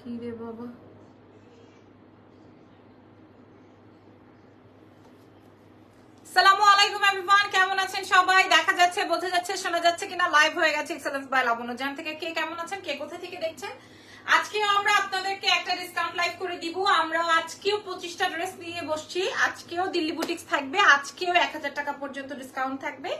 কি রে বাবা, আসসালামু আলাইকুম এভরিওয়ান, কেমন আছেন সবাই? দেখা যাচ্ছে, বোঝা যাচ্ছে, শোনা যাচ্ছে কিনা? লাইভ হয়ে গেছে এক্সেলেন্স বাই লাবণ্য জান থেকে। কে কেমন আছেন, কে কোথা থেকে দেখছেন? আজকেও আমরা আপনাদেরকে একটা ডিসকাউন্ট লাইভ করে দিব। আমরা আজকেও 25টা ড্রেস নিয়ে বসছি। আজকেও দিল্লি বুটিক্স থাকবে, আজকেও 1000 টাকা পর্যন্ত ডিসকাউন্ট থাকবে।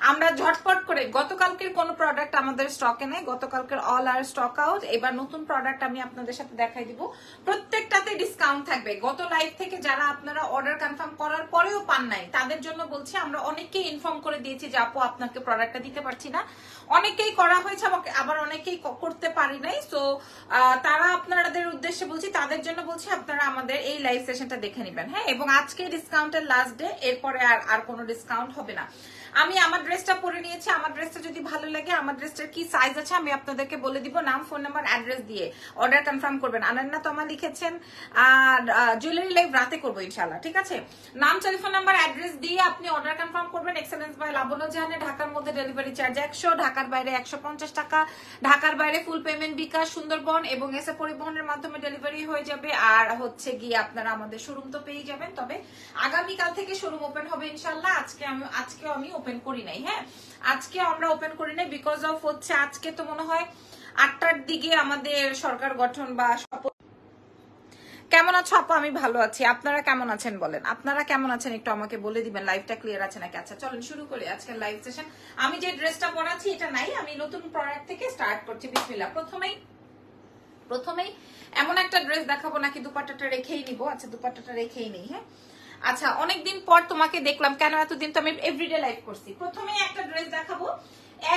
আমরা ঝটপট করে, গতকালকের কোনো প্রোডাক্ট আমাদের স্টকে নেই, গতকালকের অল আর স্টক আউট। এবার নতুন প্রোডাক্ট আমি আপনাদের সাথে দেখাই দিব, প্রত্যেকটাতে ডিসকাউন্ট থাকবে। গত লাইভ থেকে যারা আপনারা অর্ডার কনফার্ম করার পরেও পান নাই তাদের জন্য বলছি, আমরা অনেককেই ইনফর্ম করে দিয়েছি যে আপু আপনাকে প্রোডাক্টটা দিতে পারছি না। অনেকেই করা হয়েছে, আবার অনেকেই করতে পারি নাই। সো তারা আপনাদের উদ্দেশ্যে বলছি, তাদের জন্য বলছি আপনারা আমাদের এই লাইভ সেশনটা দেখে নেবেন, হ্যাঁ। এবং আজকে ডিসকাউন্টের লাস্ট ডে, এরপরে আর কোনো ডিসকাউন্ট হবে না। আমি আমার ড্রেসটা পরে নিয়েছি, আমার ড্রেসটা যদি ভালো লাগে, আমার ড্রেসটার কি সাইজ আছে আমি আপনাদেরকে বলে দিব। নাম, ফোন নাম্বার, অ্যাড্রেস দিয়ে অর্ডার কনফার্ম করবেন। আনান্না তোমা লিখেছেন, আর জুয়েলারি লাইভ রাতে করবো ইনশাল্লাহ, ঠিক আছে। নাম, টেলিফোন নাম্বার, অ্যাড্রেস দিয়ে আপনি অর্ডার কনফার্ম করবেন। এক্সেলেন্স বাই লাবণ্য জাহানে। ঢাকার মধ্যে ডেলিভারি চার্জ 100, ঢাকার বাইরে 150 টাকা। ঢাকার বাইরে ফুল পেমেন্ট বিকাশ, সুন্দরবন এবং এসে পরিবহনের মাধ্যমে ডেলিভারি হয়ে যাবে। আর হচ্ছে গিয়ে আপনারা আমাদের শোরুম তো পেয়ে যাবেন, তবে আগামীকাল থেকে শোরুম ওপেন হবে ইনশাল্লাহ। আজকেও আমি ওপেন করি নাই, হ্যাঁ, আজকে আমরা ওপেন করি নাই বিকজ অফ হচ্ছে আজকে তো মনে হয় 8টার দিকে আমাদের সরকার গঠন বা শপথ। কেমন আছো আপু? আমি ভালো আছি, আপনারা কেমন আছেন বলেন? আপনারা কেমন আছেন একটু আমাকে বলে দিবেন। লাইভটা ক্লিয়ার আছে নাকি? আচ্ছা চলুন শুরু করি আজকের লাইভ সেশন। আমি যে ড্রেসটা পরাচ্ছি এটা নাই, আমি নতুন প্রোডাক্ট থেকে স্টার্ট করছি। বিসমিল্লাহ। প্রথমেই এমন একটা ড্রেস দেখাবো, নাকি দুপাট্টাটা রেখেই নিব? আচ্ছা দুপাট্টাটা রেখেই নেই, হ্যাঁ। আচ্ছা অনেকদিন পর তোমাকে দেখলাম, কেন এতদিন তো আমি এভরিডে লাইভ করছি। প্রথমেই একটা ড্রেস দেখাবো,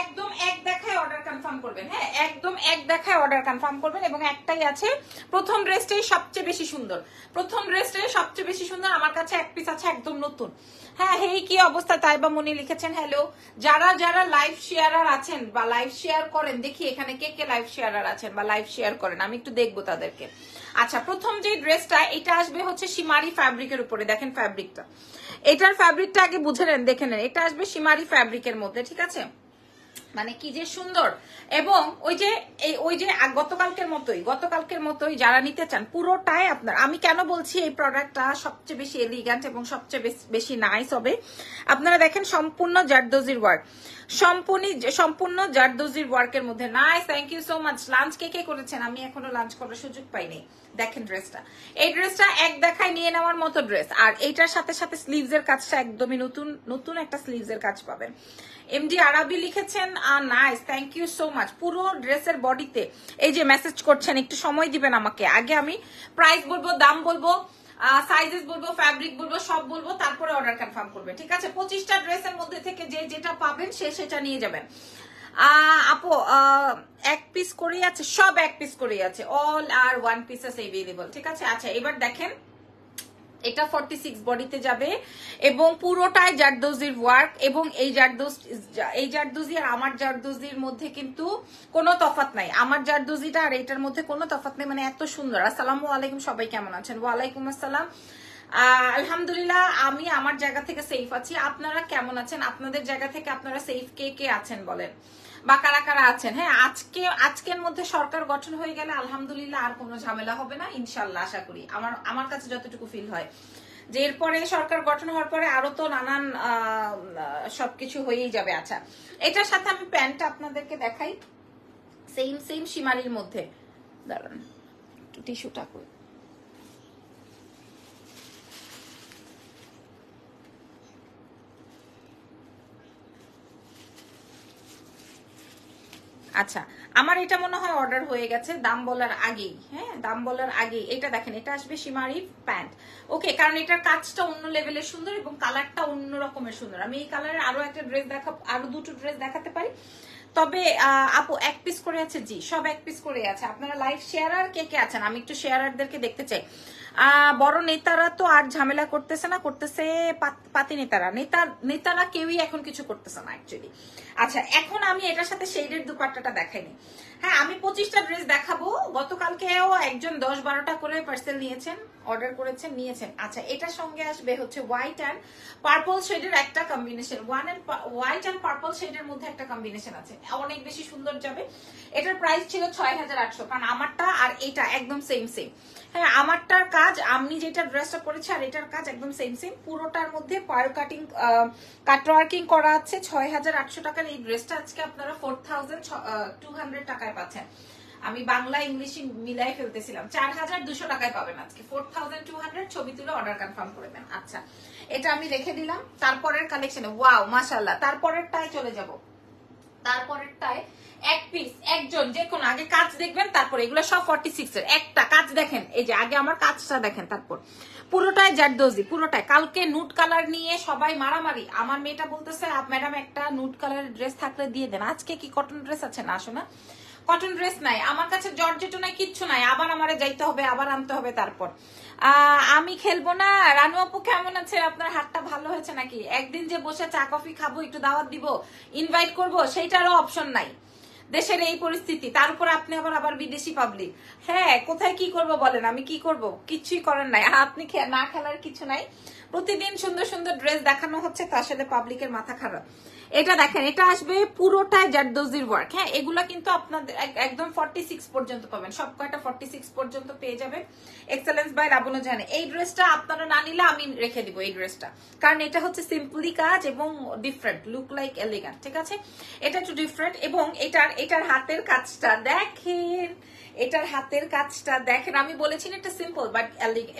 একদম এক দেখায় অর্ডার কনফার্ম করবেন, হ্যাঁ, একদম এক দেখায় অর্ডার কনফার্ম করবেন। এবং একটাই আছে, প্রথম ড্রেসটাই সবচেয়ে বেশি সুন্দর, প্রথম ড্রেসটাই সবচেয়ে বেশি সুন্দর। আমার কাছে এক পিস আছে একদম নতুন, হ্যাঁ। হেই কি অবস্থা? তাইবা মনি লিখেছেন হ্যালো। যারা যারা লাইভ শেয়ারার আছেন বা লাইভ শেয়ার করেন, দেখি এখানে কে কে লাইভ শেয়ারার আছেন বা লাইভ শেয়ার করেন, আমি একটু দেখবো তাদেরকে। আচ্ছা প্রথম যে ড্রেসটা, এটা আসবে হচ্ছে শিমারি ফ্যাব্রিকের উপরে। দেখেন ফ্যাব্রিকটা, এটার ফ্যাব্রিকটা আগে বুঝে নেন, দেখে নেন। এটা আসবে শিমারি ফ্যাব্রিকের মধ্যে, ঠিক আছে। মানে কি যে সুন্দর। এবং ওই যে গতকালকের মতোই যারা নিতে চান পুরোটাই আপনার। আমি কেন বলছি এই প্রোডাক্টটা সবচেয়ে বেশি এলিগ্যান্ট এবং সবচেয়ে বেশি নাইস হবে, আপনারা দেখেন সম্পূর্ণ জারদোজির ওয়ার্ক, সম্পূর্ণ জারদোজির ওয়ার্কের মধ্যে। Nice, thank you so much. Lunch কে কে করেছেন? আমি এখনো লাঞ্চ করার সুযোগ পাইনি। দেখেন ড্রেসটা, এই ড্রেসটা এক দেখায় নিয়ে নেওয়ার মতো ড্রেস। আর এইটার সাথে সাথে স্লিভস এর কাজটা একদমই নতুন একটা স্লিভস এর কাজ পাবেন। এমডি আরাবি লিখেছেন, nice, thank you so much. পুরো ড্রেসের বডিতে এই যে মেসেজ করছেন, একটু সময় দিবেন আমাকে। আগে আমি প্রাইস বলবো, দাম বলবো, সাইজেস বলবো, ফ্যাব্রিক বলবো, সব বলবো, তারপরে অর্ডার কনফার্ম করবেন, ঠিক আছে। 25টা ড্রেসের মধ্যে থেকে যে যেটা পাবেন সেটা নিয়ে যাবেন। আপু এক পিস করেই আছে, সব এক পিস করেই আছে, অল আর 1 পিসেস এভেলেবল, ঠিক আছে। আচ্ছা এবার দেখেন, এটা 46 বডিতে যাবে এবং পুরোটাই জারদোজির ওয়ার্ক। এবং এই জারদোজি আর আমার জারদোজির মধ্যে কিন্তু কোনো তফাৎ নাই। আমার জারদোজিটা আর এটার মধ্যে কোনো তফাৎ নেই, মানে এত সুন্দর। আসসালামু আলাইকুম, সবাই কেমন আছেন? ওয়ালাইকুম আসসালাম। আলহামদুলিল্লাহ, আমি আমার জায়গা থেকে সেফ আছি। আপনারা কেমন আছেন? আপনাদের জায়গা থেকে আপনারা সেফ কে কে আছেন বলেন, বা কারা কারা আছেন? হ্যাঁ, আজকের মধ্যে সরকার গঠন হয়ে গেলে আলহামদুলিল্লাহ আর কোনো ঝামেলা হবে না ইনশাল্লাহ, আশা করি। আমার কাছে যতটুকু ফিল হয় যে এরপরে সরকার গঠন হওয়ার পরে আরো তো নানান সবকিছু হয়েই যাবে। আচ্ছা এটার সাথে আমি প্যান্টটা আপনাদেরকে দেখাই, সেম শিমারির মধ্যে। দাঁড়ান একটু টিস্যুটা করি। আচ্ছা আমার এটা মনে হয় অর্ডার হয়ে গেছে দাম বলার আগেই, হ্যাঁ, দাম বলার আগেই। এটা দেখেন, এটা আসবে শিমারি প্যান্ট, ওকে। কারণ এটার কাজটা অন্য লেভেলের সুন্দর এবং কালারটা অন্য রকমের সুন্দর। আমি এই কালারের আরো একটা ড্রেস আরো দুটো ড্রেস দেখাতে পারি, তবে আপু এক পিস করে আছে। জি সব এক পিস করে আছে। আপনারা লাইভ শেয়ারার কে কে আছেন? আমি একটু শেয়ারারদেরকে দেখতে চাই। বড় নেতারা তো আর ঝামেলা করতেছে না, করতেছে পাতি নেতারা কেউই এখন কিছু করতেছে না অ্যাকচুয়ালি। আচ্ছা এখন আমি এটার সাথে শেডের দুপাট্টাটা দেখাইনি। হ্যাঁ, আমি 25টা ড্রেস দেখাবো। গতকালকেও একজন 10-12টা করে পার্সেল নিয়েছেন, অর্ডার করেছেন, নিয়েছেন। আচ্ছা, এটার সঙ্গে আসবে হচ্ছে হোয়াইট অ্যান্ড পার্পল শেডের একটা কম্বিনেশন, হোয়াইট অ্যান্ড পার্পল শেডের মধ্যে একটা কম্বিনেশন আছে, অনেক বেশি সুন্দর যাবে। এটার প্রাইস ছিল 6800, কারণ আমারটা আর এটা একদম সেম সেম। হ্যাঁ, আমারটার কাজ, আমি যেটা ড্রেসটা পরেছি আর এটার কাজ একদম সেম সেম। পুরোটার মধ্যে পার্ল কাটিং, কাটওয়ার্কিং করা আছে। 6800 টাকার এই ড্রেসটা আজকে আপনারা 4200 টাকায় পাচ্ছেন। আমি বাংলা ইংলিশ মিলাই ফেলতেছিলাম, 4200 টাকায় পাবেন আজকে 4200। ছবি তুলে অর্ডার কনফার্ম করে দেন। আচ্ছা, এটা আমি রেখে দিলাম। তারপরের কালেকশনে ওয়াও মাশাআল্লাহ, তারপরেরটায় চলে যাব। তারপরেরটায় এক পিস, একজন, যে কোনো, আগে কাজ দেখবেন, তারপর এগুলো সব 46 এর। একটা কাজ দেখেন, এই যে আগে আমার কাজটা দেখেন, তারপর পুরোটাই জারদোজি, পুরোটাই। কালকে নুট কালার নিয়ে সবাই মারামারি। আমার মেয়েটা বলতেছে ম্যাডাম একটা নুট কালারের ড্রেস থাকলে দিয়ে দেন। আজকে কি কটন ড্রেস আছে? না শোনা, কটন ড্রেস নাই আমার কাছে, জর্জেটও নাই, কিচ্ছু নাই। আবার আমারে যাইতে হবে, আবার আনতে হবে। তারপর আমি খেলবো না। রানু আপু কেমন আছে? আপনার হাতটা ভালো হয়েছে নাকি? একদিন যে বসে চা কফি খাবো, একটু দাওয়াত দিব, ইনভাইট করবো, সেইটারও অপশন নাই। দেশের এই পরিস্থিতি, তার উপর আপনি আবার বিদেশি পাবলিক। হ্যাঁ, কোথায় কি করব বলেন? আমি কি করব? কিছুই করার নাই। আপনি না খেলার কিছু নাই। প্রতিদিন সুন্দর সুন্দর ড্রেস দেখানো হচ্ছে, তা আসলে পাবলিকের মাথা খারাপ। এটা দেখেন, এটা আসবে পুরোটাই জারদোজির ওয়ার্ক। হ্যাঁ, এগুলা কিন্তু আপনাদের একদম 46 পর্যন্ত পাবেন, সব কয়টা 46 পর্যন্ত পেয়ে যাবেন। এক্সেলেন্স বাই লাবণ্য জাহান। এই ড্রেসটা আপনারা না নিলে আমি রেখে দিব এই ড্রেসটা, কারণ এটা হচ্ছে সিম্পলি কাজ এবং ডিফারেন্ট, লুক লাইক এলিগেন্ট। ঠিক আছে, এটা একটু ডিফারেন্ট। এবং এটার হাতের কাজটা দেখেন, এটার হাতের কাজটা দেখেন। আমি বলেছি না এটা সিম্পল বাট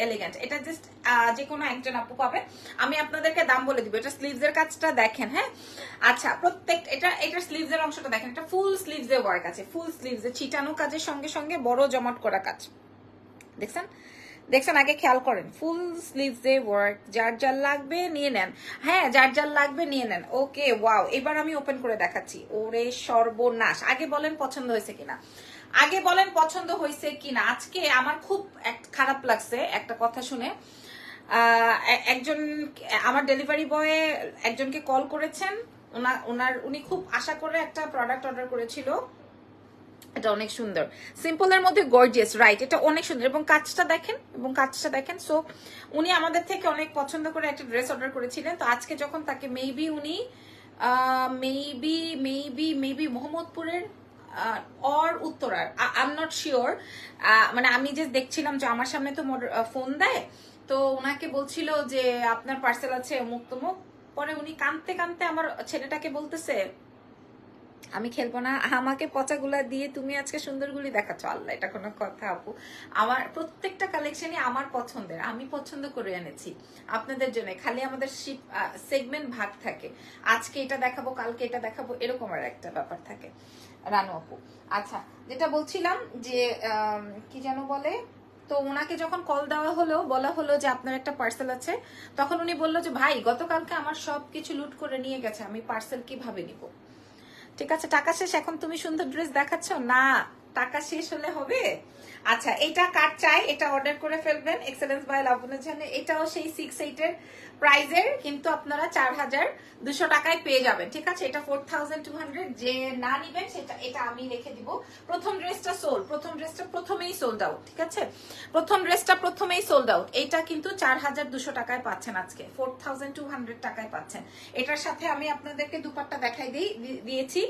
এলিগেন্ট। এটা জাস্ট যে কোনো একজন আপু পাবে। আমি আপনাদেরকে দাম বলে দিব। এটা স্লিভস এর কাজটা দেখেন। হ্যাঁ, আচ্ছা, প্রত্যেক এটার স্লিভস এর অংশটা দেখেন। এটা ফুল স্লিভস এর ওয়ার্ক আছে, ফুল স্লিভস এ ছিটানো কাজের সঙ্গে সঙ্গে বড় জমাট করা কাজ। দেখছেন দেখছেন, আগে খেয়াল করেন। ফুল স্লিভস এ ওয়ার্ক। যার যার লাগবে নিয়ে নেন। হ্যাঁ, যার যার লাগবে নিয়ে নেন। ওকে, ওয়াও। এবার আমি ওপেন করে দেখাচ্ছি। ওরে সর্বনাশ! আগে বলেন পছন্দ হয়েছে কিনা, আগে বলেন পছন্দ হয়েছে কিনা। আজকে আমার খুব খারাপ লাগছে একটা কথা শুনে। একজন আমার ডেলিভারি বয়ে একজনকে কল করেছেন। উনি খুব আশা করে একটা প্রোডাক্ট অর্ডার করেছিল। এটা অনেক সুন্দর, সিম্পলের মধ্যে গর্জিয়াস, রাইট? এটা অনেক সুন্দর এবং কাজটা দেখেন। সো উনি আমাদের থেকে অনেক পছন্দ করে একটা ড্রেস অর্ডার করেছিলেন। তো আজকে যখন তাকে উনি মেবি মোহাম্মদপুরের অর উত্তরার, আই এম নট শিওর। মানে আমি যে দেখছিলাম যে আমার সামনে তো ফোন দেয়, তো ওনাকে বলছিল যে আপনার পার্সেল আছে অমুক তমুক। পরে উনি কাঁদতে কাঁদতে আমার ছেলেটাকে বলতেছে আমি খেলবো না, আমাকে পচাগুলা দিয়ে তুমি আজকে সুন্দরগুলি দেখাচ্ছ। আল্লাহ, এটা কোনো কথা আপু? আমার প্রত্যেকটা কালেকশনই আমার পছন্দের, আমি পছন্দ করে এনেছি আপনাদের জন্য। খালি আমাদের সেগমেন্ট ভাগ থাকে, আজকে এটা দেখাবো, কালকে এটা দেখাবো, এরকম আর একটা ব্যাপার থাকে। রানু আপু, আচ্ছা, যেটা বলছিলাম যে কি যেন বলে, তো ওনাকে যখন কল দেওয়া হলো, বলা হলো যে আপনার একটা পার্সেল আছে, তখন উনি বললো যে ভাই গতকালকে আমার সবকিছু লুট করে নিয়ে গেছে, আমি পার্সেল কিভাবে নিব? ঠিক আছে, টাকা শেষ, এখন তুমি সুন্দর ড্রেস দেখাচ্ছ না, টাকা শেষ হলে হবে? আচ্ছা, এটা কার চাই এটা অর্ডার করে ফেলবেন এক্সেলেন্স বাই লাবণ্য জাহানে। এটাও সেই 6-8 এর প্রাইজের, কিন্তু আপনারা 4200 টাকায় পেয়ে যাবেন। ঠিক আছে, এটা 4200। যে না নিবেন সেটা, এটা আমি রেখে দিব। প্রথম ড্রেসটা প্রথমেই সোল্ড আউট। ঠিক আছে, প্রথম ড্রেসটা প্রথমেই সোল্ড আউট। এটা কিন্তু 4200 টাকায় পাচ্ছেন, আজকে 4200 টাকায় পাচ্ছেন। এটার সাথে আমি আপনাদেরকে দুপাট্টা দেখাই দিয়েছি।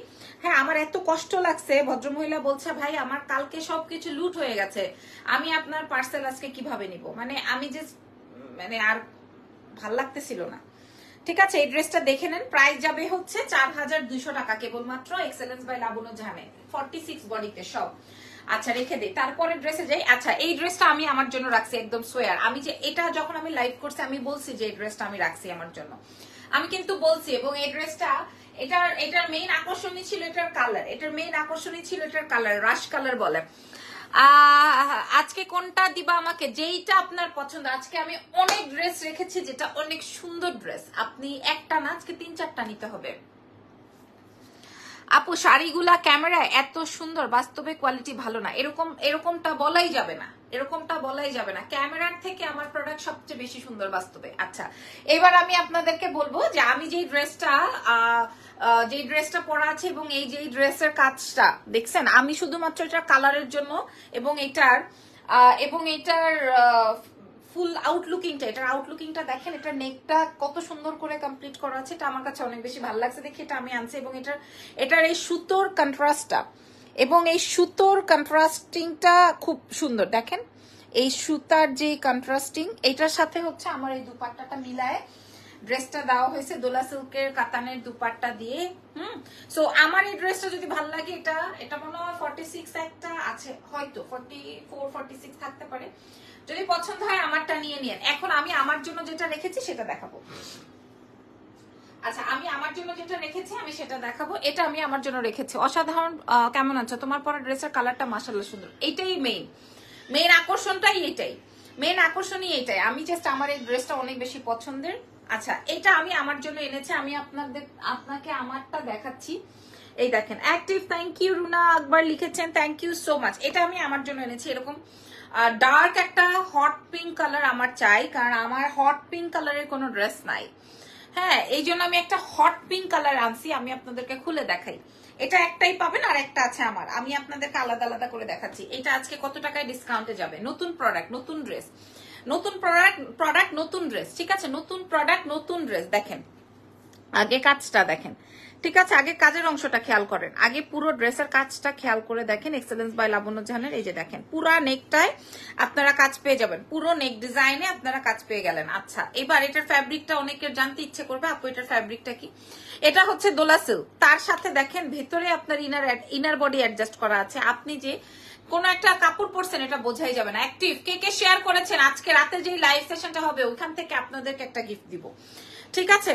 হ্যাঁ, আমার এত কষ্ট লাগছে, ভদ্রমহিলা বলছে ভাই আমার কালকে সবকিছু লুট হয়ে গেছে, আমি আপনার পার্সেল আজকে কিভাবে নিব? মানে আমি যে আর ভাল লাগতেছিল না। ঠিক আছে, এই ড্রেসটা দেখে নেন। প্রাইস যাবে হচ্ছে 4200 টাকা কেবলমাত্র এক্সেলেন্স বাই লাবণ্য জাহানে, 46 বডিতে সব। আচ্ছা, রেখে দিই, তারপরে ড্রেসে যাই। আচ্ছা, এই ড্রেসটা আমি আমার জন্য রাখছি একদম সোয়ার। আমি যে এটা যখন আমি লাইভ করছি আমি বলছি যে এই ড্রেসটা আমি রাখছি আমার জন্য, আমি কিন্তু বলছি। এবং এই ড্রেসটা এটার মেইন আকর্ষণই ছিল এটার কালার, এটার কালার রাশ কালার বলে। আজকে কোনটা দিবা আমাকে? যেইটা আপনার পছন্দ। আজকে আমি অনেক ড্রেস রেখেছি যেটা অনেক সুন্দর ড্রেস, আপনি একটা না আজকে 3-4টা নিতে হবে। আপু শাড়িগুলা ক্যামেরায় এত সুন্দর, বাস্তবে কোয়ালিটি ভালো না, এরকমটা বলাই যাবে না, এরকমটা বলাই যাবে না। ক্যামেরার থেকে আমার প্রোডাক্ট সবচেয়ে বেশি সুন্দর বাস্তবে। আচ্ছা, এবার আমি আপনাদেরকে বলবো যে আমি যেই ড্রেসটা পরা আছে এবং এই যে ড্রেসের কাজটা দেখছেন, আমি শুধুমাত্র এটার কালারের জন্য এবং এটার ফুল আউটলুকিংটা, এটার আউটলুকিংটা দেখেন, এটার নেকটা কত সুন্দর করে কমপ্লিট করা আছে, এটা আমার কাছে অনেক বেশি ভালো লাগছে দেখে এটা আমি আনছি। এবং এটার এই সুতোর কন্ট্রাস্টটা এবং এই সুতোর কন্ট্রাস্টিংটা খুব সুন্দর দেখেন, এই সুতার যে কন্ট্রাস্টিং, এটার সাথে হচ্ছে আমার এই দুপাট্টাটা মিলায় ড্রেসটা দেওয়া হয়েছে দোলা সিল্কের কাতানের দুপাট্টা দিয়ে। সো আমার এই ড্রেসটা যদি ভালো লাগে, এটা মনে হয় 46 একটা আছে, হয়তো 44 46 থাকতে পারে। যদি পছন্দ হয় আমারটা নিয়ে নিন। এখন আমি আমার জন্য যেটা রেখেছি সেটা দেখাবো। আচ্ছা, আমি আমার জন্য যেটা রেখেছি আমি সেটা দেখাবো। এটা আমি আমার জন্য রেখেছি। অসাধারণ। কেমন আছো? তোমার পরা ড্রেসের কালারটা মাশাআল্লাহ সুন্দর। এইটাই মেইন আকর্ষণটাই এইটাই, মেইন আকর্ষণই এইটাই। আমি জাস্ট আমার এই ড্রেসটা অনেক বেশি পছন্দের। আচ্ছা, এটা আমি আমার জন্য এনেছি, আমি আপনাকে আমারটা দেখাচ্ছি। এই দেখেন, অ্যাক্টিভ, থ্যাংক ইউ। রুনা আকবর লিখেছেন, থ্যাংক ইউ সো মাচ। এটা আমি আমার জন্য এনেছি, এরকম ডার্ক একটা হট পিঙ্ক কালার আমার চাই, কারণ আমার হট পিঙ্ক কালারের কোনো ড্রেস নাই। হ্যাঁ, এই জন্য আমি একটা হট পিঙ্ক কালার আনছি। আমি আপনাদেরকে খুলে দেখাই। এটা একটাই পাবেন, আর একটা আছে আমার, আমি আপনাদেরকে আলাদা আলাদা করে দেখাচ্ছি। এটা আজকে কত টাকায় ডিসকাউন্টে যাবে? নতুন প্রোডাক্ট, নতুন ড্রেস, নতুন প্রোডাক্ট নতুন ড্রেস, ঠিক আছে? নতুন প্রোডাক্ট নতুন ড্রেস। দেখেন আগে কাজটা দেখেন, ঠিক আছে? আগে কাজের অংশটা খেয়াল করেন, আগে পুরো ড্রেসের কাজটা খেয়াল করে দেখেন। এক্সেলেন্স বাই লাবণ্য জাহানের এই যে দেখেন, পুরা নেকটায় আপনারা কাজ পেয়ে যাবেন, পুরো নেক ডিজাইনে আপনারা কাজ পেয়ে গেলেন। আচ্ছা, এবার এটার ফ্যাব্রিকটা অনেকের জানতে ইচ্ছে করবে, আপু এটার ফ্যাব্রিকটা কি? এটা হচ্ছে দোলা সিল্ক, তার সাথে দেখেন ভেতরে আপনার ইনার বডি অ্যাডজাস্ট করা আছে। আপনি যে কোন একটা কাপড় পরছেন এটা বোঝাই যাবে না। অ্যাক্টিভ কে শেয়ার করেছেন আজকে রাতে যে লাইভ সেশনটা হবে ওইখান থেকে আপনাদেরকে একটা গিফট দিব, ঠিক আছে?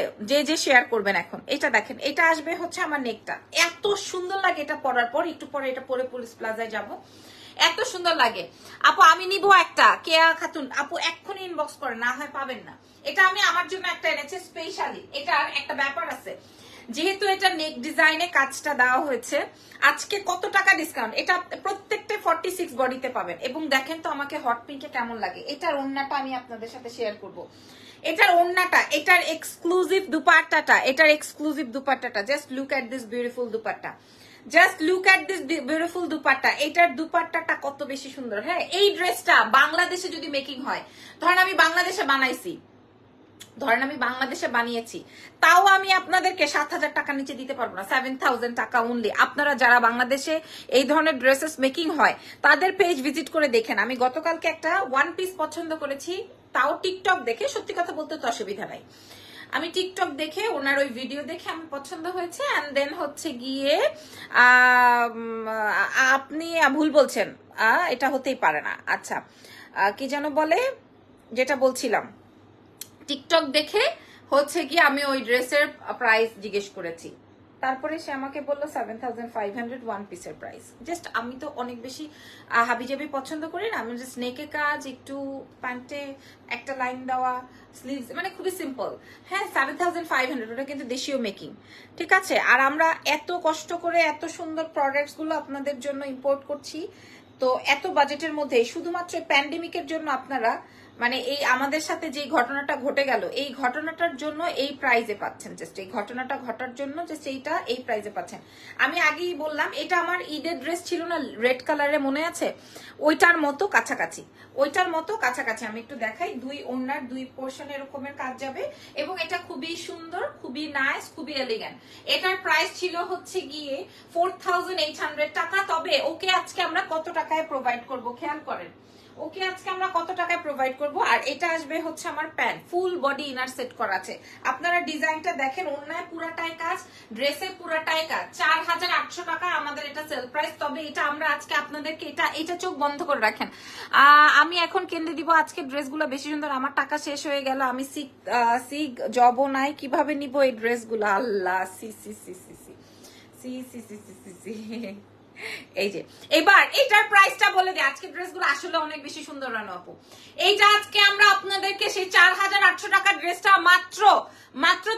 যে শেয়ার করবেন। এখন এটা দেখেন, এটা আসবে হচ্ছে আমার নেকটা, এত সুন্দর লাগে এটা পরার পর। একটু পরে এটা পরে পুলিশ প্লাজায় যাব, এত সুন্দর লাগে। আপু আমি নিব একটা, কেয়া খাতুন আপু এক্ষুনি ইনবক্স করে, না হয় পাবেন না। এটা আমি আমার জন্য একটা এনেছি স্পেশালি। এটার একটা ব্যাপার আছে, যেহেতু এটা নেক ডিজাইনে কাজটা দেওয়া হয়েছে, আজকে কত টাকা ডিসকাউন্ট? এটা প্রত্যেকটা 46 বডিতে পাবেন। এবং দেখেন তো আমাকে হট পিঙ্কে কেমন লাগে। এটার ওড়নাটা আমি আপনাদের সাথে শেয়ার করব। এটার ওড়নাটা, এটার এক্সক্লুসিভ দুপাট্টাটা, just look at this beautiful dupatta, just look at this beautiful dupatta. এটার দুপাট্টাটা কত বেশি সুন্দর। হ্যাঁ, এই ড্রেসটা বাংলাদেশে যদি মেকিং হয়, ধরেন আমি বাংলাদেশে বানাইছি, ধরেন আমি বাংলাদেশে বানিয়েছি, তাও আমি আপনাদেরকে 7,000 টাকা নিচে দিতে পারবো না, 7,000 টাকা অনলি। আপনারা যারা বাংলাদেশে এই ধরনের ড্রেসেস মেকিং হয় তাদের পেজ ভিজিট করে দেখেন। আমি গতকালকে একটা ওয়ান পিস পছন্দ করেছি, তাও টিকটক দেখে, সত্যি কথা বলতে তো অসুবিধা নাই, আমি টিকটক দেখে ওনার ওই ভিডিও দেখে আমি পছন্দ হয়েছে। এন্ড দেন হচ্ছে গিয়ে আপনি ভুল বলছেন, এটা হতেই পারে না। আচ্ছা, কি যেন বলে, যেটা বলছিলাম, টিকটক দেখে হচ্ছে কি আমি ওই ড্রেসের প্রাইস জিজ্ঞেস করেছি, তারপরে সে আমাকে বললো 7,500 ওয়ান পিসের প্রাইস। জাস্ট আমি তো অনেক বেশি হাবিজাবি পছন্দ করি না, আমি জাস্ট নেকে কাজ, একটু প্যান্টে একটা লাইন দেওয়া, স্লিভস, মানে খুবই সিম্পল। হ্যাঁ, 7,500, ওটা কিন্তু দেশীয় মেকিং, ঠিক আছে? আর আমরা এত কষ্ট করে এত সুন্দর প্রোডাক্টস গুলো আপনাদের জন্য ইম্পোর্ট করছি, তো এত বাজেটের মধ্যে শুধুমাত্র প্যান্ডেমিকের জন্য আপনারা, মানে এই আমাদের সাথে যে ঘটনাটা ঘটে গেল, এই ঘটনাটার জন্য এই প্রাইজে পাচ্ছেন, জাস্ট এই ঘটনাটা ঘটার জন্য জাস্ট এইটা এই প্রাইজে পাচ্ছেন। আমি আগেই বললাম, এটা আমার ঈদের ড্রেস ছিল না, রেড কালারে, মনে আছে? ওইটার মতো কাছাকাছি, ওইটার মতো কাছাকাছি। আমি একটু দেখাই, দুই ওড়নার দুই পোর্শন এরকমের কাজ যাবে, এবং এটা খুবই সুন্দর, খুবই নাইস, খুবই এলিগেন্ট। এটার প্রাইস ছিল হচ্ছে গিয়ে 4,800 টাকা। তবে ওকে আজকে আমরা কত টাকায় প্রোভাইড করব খেয়াল করেন, ওকে আজকে আমরা কত টাকায় প্রোভাইড করব। আর এটা আসবে হচ্ছে আমার pant, full body inner set করা আছে। আপনারা ডিজাইনটা দেখেন, ওড়নায় পুরাটাই কাজ, ড্রেসে পুরাটাই কাজ। 4,800 টাকা আমাদের এটা সেল প্রাইস। তবে এটা আমরা আজকে আপনাদেরকে, এটা চোখ বন্ধ করে রাখেন, আমি এখন কেন্দ্রে দিব। আজকে ড্রেসগুলো বেশি সুন্দর, আমার টাকা শেষ হয়ে গেল, আমি সিগ জবও নাই, কিভাবে নিব এই ড্রেসগুলো? আল্লাহ, সি সি সি সি সি সি সি সি সি সি এই যে এবার এইটার প্রাইসটা বলে দিই। আজকে ড্রেসগুলো আসলে অনেক বেশি সুন্দর রানু আপু। এইটা আজকে আমরা আপনাদেরকে সেই 4800 টাকার ড্রেসটা মাত্র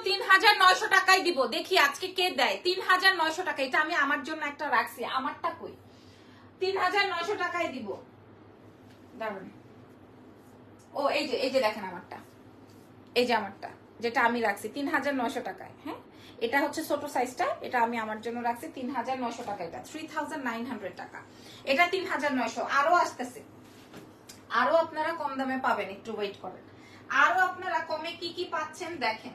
3900 টাকায় দিব। দেখি আজকে কে দেয় 3900 টাকা। এটা আমি আমার জন্য একটা রাখছি, আমারটা কই, 3900 টাকায় দিব। দাঁড়ান, ও এই যে দেখেন আমারটা, এই যে আমারটা যেটা আমি রাখছি 3900 টাকায়। হ্যাঁ, এটা হচ্ছে ছোট সাইজটা, এটা আমি আমার জন্য রাখছি 3900 টাকা। এটা 3900 টাকা, এটা 3900। আরো আসতেছে, আরো আপনারা কম দামে পাবেন, একটু ওয়েট করেন। আরো আপনারা কমে কি কি পাচ্ছেন দেখেন।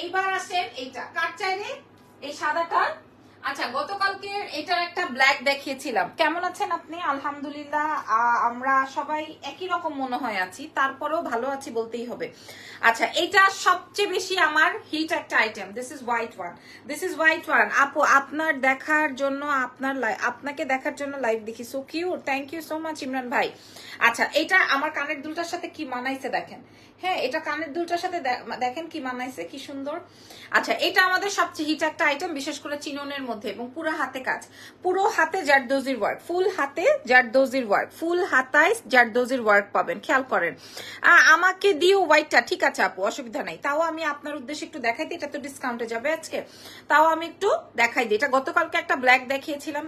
এইবার আসেন এইটা, কার চাইলে এই সাদাটা। আচ্ছা, গতকালকে এটার একটা ব্ল্যাক দেখিয়েছিলাম। কেমন আছেন আপনি? আলহামদুলিল্লাহ, আমরা সবাই একই রকম মনে হয় আছি, তারপরেও ভালো আছি বলতেই হবে। আচ্ছা, এটা সবচেয়ে বেশি আমার হিট একটা item. This is white one, this is white one. আপু আপনার দেখার জন্য, আপনাকে দেখার জন্য লাইভ দেখি। So cute, thank you so much Imran ভাই। আচ্ছা, এটা আমার কানের দুলটার সাথে কি মানাইছে দেখেন। হ্যাঁ, এটা কানের দুলটার সাথে দেখেন কি মানাইছে, কি সুন্দর। আচ্ছা, এটা আমাদের সবচেয়ে হিট একটা আইটেম, বিশেষ করে চিননের মধ্যে, এবং পুরো হাতে কাজ, পুরো হাতে জারদোজির ওয়ার্ক, ফুল হাতে জারদোজির ওয়ার্ক, ফুল হাতায় জারদোজির ওয়ার্ক পাবেন। খেয়াল করেন। আমাকে দিও হোয়াইটটা, ঠিক আছে আপু, অসুবিধা নাই। তাও আমি আপনার উদ্দেশ্যে একটু দেখাই দিই, এটা তো ডিসকাউন্টে যাবে আজকে, তাও আমি একটু দেখাই দিই। এটা গতকালকে একটা ব্ল্যাক দেখিয়েছিলাম,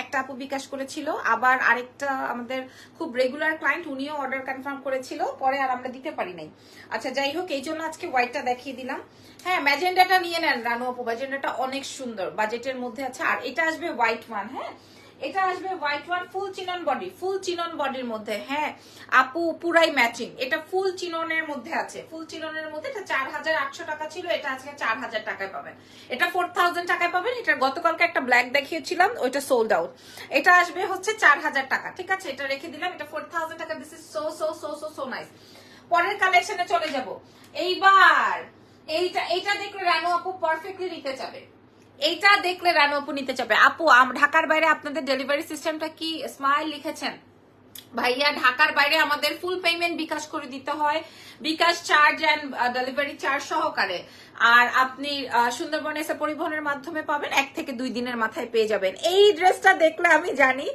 একটা আপু বিকাশ করেছিল, আবার আরেকটা আমাদের খুব রেগুলার ক্লায়েন্ট, উনিও অর্ডার কনফার্ম করেছিল, পরে আর আমরা দিতে পারি নাই। আচ্ছা, যাই হোক, এই জন্য আজকে হোয়াইটটা দেখিয়ে দিলাম। হ্যাঁ, ম্যাজেন্ডাটা নিয়ে নেন রানু আপু, ম্যাজেন্ডাটা অনেক সুন্দর, বাজেটের মধ্যে আছে। আর এটা আসবে হোয়াইট ওয়ান। হ্যাঁ, এটা আসবে হোয়াইট ওয়ান, ফুল চিনন বডি, ফুল চিনন বডির মধ্যে। হ্যাঁ আপু, পুরাই ম্যাচিং। এটা ফুল চিননের মধ্যে আছে, ফুল চিননের মধ্যে। এটা 4800 টাকা ছিল, এটা আজকে 4000 টাকায় পাবেন। এটা 4000 টাকায় পাবেন। এটা গতকালকে একটা ব্ল্যাক দেখিয়েছিলাম, ওইটা সোল্ড আউট। এটা আসবে হচ্ছে 4000 টাকা, ঠিক আছে, এটা রেখে দিলাম। এটা 4000 টাকা। This is so so so so so nice. পরের কালেকশনে চলে যাব। এইবার এইটা দেখলে রানু আপু পারফেক্টলি নিতে যাবে। এইটা দেখলে রানু আপু নিতে চাবে। আপু, ঢাকার বাইরে আপনাদের ডেলিভারি সিস্টেমটা কি? স্মাইল লিখেছেন ভাইয়া। ঢাকার বাইরে আমাদের ফুল পেমেন্ট বিকাশ করে দিতে হয়, বিকাশ চার্জ এন্ড ডেলিভারি চার্জ সহকারে। আর আপনি সুন্দরবনে এসে পরিবহনের মাধ্যমে পাবেন, 1 থেকে 2 দিনের মাথায় পেয়ে যাবেন। এই ড্রেসটা দেখলে আমি জানি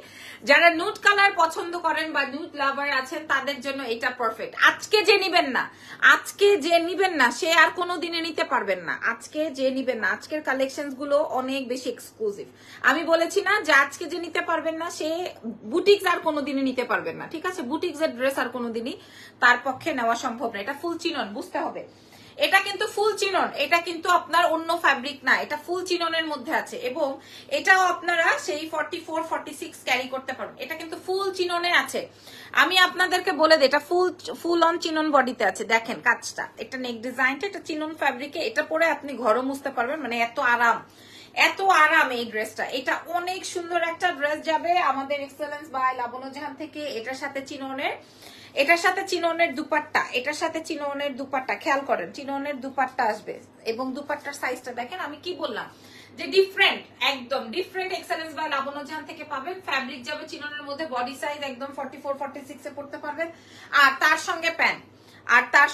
যারা নুড কালার পছন্দ করেন বা নুড লাভার আছেন, তাদের জন্য এটা পারফেক্ট। আজকে যে নিবেন না সে আর কোনো দিনে নিতে পারবেন না। আজকে যে নিবেন না, আজকের কালেকশনস গুলো অনেক বেশি এক্সক্লুসিভ। আমি বলেছি না যে আজকে যে নিতে পারবেন না সে বুটিক্স আর কোনো দিনে নিতে পারবেন না, ঠিক আছে? বুটিক্স এর ড্রেস আর কোনোদিনই তার পক্ষে নেওয়া সম্ভব না। এটা ফুল চিনন, বুঝতে হবে। এটা কিন্তু ফুল চিনন, এটা কিন্তু আপনার অন্য ফ্যাব্রিক না, এটা ফুল চিননের মধ্যে আছে। এবং এটাও আপনারা সেই 44, 46 ক্যারি করতে পারবেন। এটা কিন্তু ফুল চিননে আছে। আমি আপনাদেরকে বলে দিই, এটা ফুল অন চিনন বডিতে আছে। দেখেন কাজটা, এটা নেক ডিজাইনটা, এটা চিনন ফ্যাব্রিকে। এটা পরে আপনি ঘরও মুছতে পারবেন, মানে এত আরাম, এত আরাম এই ড্রেসটা। এটা অনেক সুন্দর একটা ড্রেস যাবে আমাদের এক্সেলেন্স বাই লাবণ্য জাহান থেকে। এটার সাথে চিননের দুপাট্টা, এটার সাথে চিননের দুপাট্টা, খেয়াল করেন, চিননের দুপাট্টা আসবে। এবং দুপাট্টার সাইজটা দেখেন, আমি কি বললাম যে ডিফারেন্ট, একদম ডিফারেন্ট। এক্সেলেন্স বাই লাবণ্য জাহান থেকে পাবেন। ফ্যাব্রিক যাবে চিননের মধ্যে, বডি সাইজ একদম 44, 46 এ পড়তে পারবেন। আর তার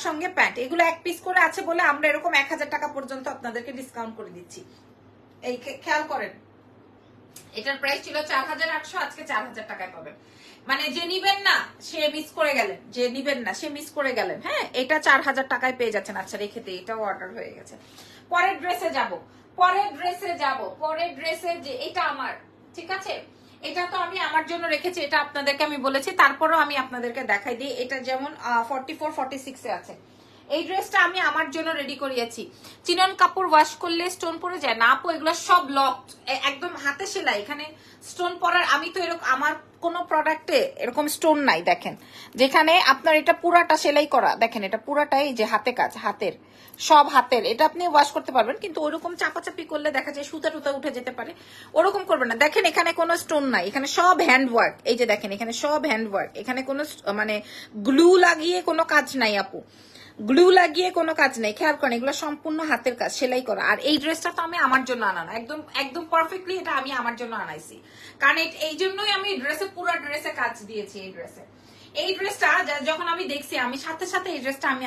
সঙ্গে প্যান্ট, এগুলো এক পিস করে আছে বলে আমরা এরকম 1000 টাকা পর্যন্ত আপনাদেরকে ডিসকাউন্ট করে দিচ্ছি। এই খেয়াল করেন, এটার প্রাইস ছিল 4800, আজকে 4000 টাকায় পাবেন। মানে যে নিবেন না সে মিস করে গেলেন, হ্যাঁ, এটা 4000 টাকায় পেয়ে যাচ্ছেন। আচ্ছা, রেখে দিই, এটাও অর্ডার হয়ে গেছে। পরের ড্রেসে যাব। পরের ড্রেসে যে এটা আমার, ঠিক আছে, এটা তো আমি আমার জন্য রেখেছি, এটা আপনাদেরকে আমি বলেছি, তারপরেও আমি আপনাদেরকে দেখাই দিই। এটা যেমন 44, 46 এ আছে। এই ড্রেসটা আমি আমার জন্য রেডি করিয়েছি। চিনন কাপড় ওয়াশ করলে স্টোন পড়ে যায় না আপু, এগুলো সব লকড, একদম হাতে সেলাই। এখানে স্টোন পরার, আমি তো এরকম, আমার কোনো প্রোডাক্টে এরকম স্টোন নাই। দেখেন, যেখানে আপনার এটা পুরাটা সেলাই করা, দেখেন এটা পুরাটাই যে হাতে কাজ, সব হাতের। এটা আপনি ওয়াশ করতে পারবেন, কিন্তু ওরকম চাপাচাপি করলে দেখা যায় সুতা টুতা উঠে যেতে পারে, ওরকম করবেন না। দেখেন এখানে কোনো স্টোন নাই, এখানে সব হ্যান্ড ওয়ার্ক। এই যে দেখেন, এখানে সব হ্যান্ড ওয়ার্ক, এখানে কোনো মানে গ্লু লাগিয়ে কোনো কাজ নাই আপু, গ্লু লাগিয়ে কোনো কাজ নেই। খেয়াল করেন, এগুলো সম্পূর্ণ হাতের কাজ, সেলাই করা। আর এই ড্রেসটা তো আমি আমার জন্য আনানো, একদম পারফেক্টলি এটা আমি আমার জন্য আনাইছি। কারণ এই জন্যই আমি পুরো ড্রেসে কাজ দিয়েছি। এই ড্রেসটা যখন আমি দেখছি, আমি সাথে সাথে এই ড্রেসটা আমি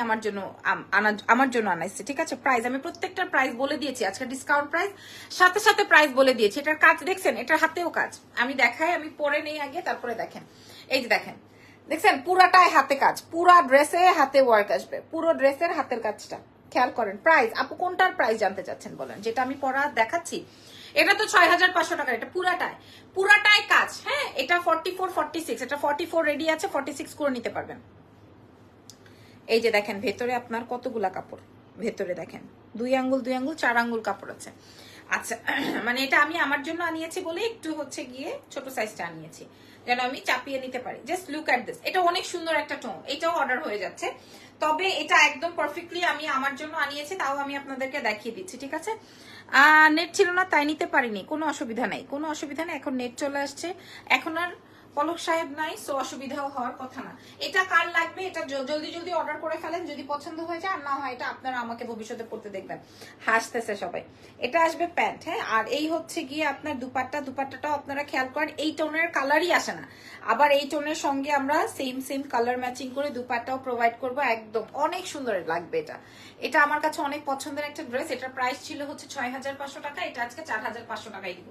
আমার জন্য আনাইছি, ঠিক আছে। প্রাইস আমি প্রত্যেকটা প্রাইস বলে দিয়েছি, আজকে ডিসকাউন্ট প্রাইস, সাথে সাথে প্রাইস বলে দিয়েছি। এটার কাজ দেখছেন, এটার হাতেও কাজ, আমি দেখাই, আমি পরে নেই আগে, তারপরে দেখেন। এই যে দেখেন, দেখছেন পুরাটাই হাতে কাজ, পুরা ড্রেসে হাতে ওয়ার্ক আসবে, পুরো ড্রেসের হাতের কাজটা খেয়াল করেন। প্রাইস আপু কোনটার প্রাইস জানতে চাচ্ছেন বলেন, যেটা আমি পরা দেখাচ্ছি? এটা তো 6500 টাকা, এটা পুরাটাই কাজ। হ্যাঁ, এটা 44 46, এটা 44 রেডি আছে, 46 করে নিতে পারবেন। এই যে দেখেন ভেতরে আপনার কতগুলা কাপড়, ভেতরে দেখেন 2 আঙ্গুল 2 আঙ্গুল 4 আঙ্গুল কাপড় আছে। আচ্ছা, মানে এটা আমি আমার জন্য আনিয়েছি বলে একটু হচ্ছে গিয়ে ছোট সাইজটা আনিয়েছি, যেন আমি চাপিয়ে নিতে পারি। জাস্ট লুক অ্যাট দিস, এটা অনেক সুন্দর একটা টোন, এটাও অর্ডার হয়ে যাচ্ছে। তবে এটা একদম পারফেক্টলি আমি আমার জন্য আনিয়েছি, তাও আমি আপনাদেরকে দেখিয়ে দিচ্ছি, ঠিক আছে। নেট ছিল না তাই নিতে পারিনি, কোনো অসুবিধা নাই, কোনো অসুবিধা নেই, এখন নেট চলে আসছে, এখন আর পলক সাহেব নাই, সো অসুবিধাও হওয়ার কথা না। এটা কার লাগবে, এটা জলদি জলদি অর্ডার করে ফেলেন, যদি পছন্দ হয়ে যায়। আর না হয় এটা আপনারা আমাকে ভবিষ্যতে পড়তে দেখবেন, হাসতেছে সবাই। এটা আসবে প্যান্ট, হ্যাঁ, আর এই হচ্ছে গিয়ে আপনার দুপাট্টাটাও আপনারা খেয়াল করেন, এই টোনের কালারই আসে না, আবার এই টোনের সঙ্গে আমরা সেম কালার ম্যাচিং করে দুপাট্টাও প্রোভাইড করবো, একদম অনেক সুন্দর লাগবে। এটা আমার কাছে অনেক পছন্দের একটা ড্রেস। এটার প্রাইস ছিল হচ্ছে 6500 টাকা, এটা আজকে 4500 টাকায় দিব,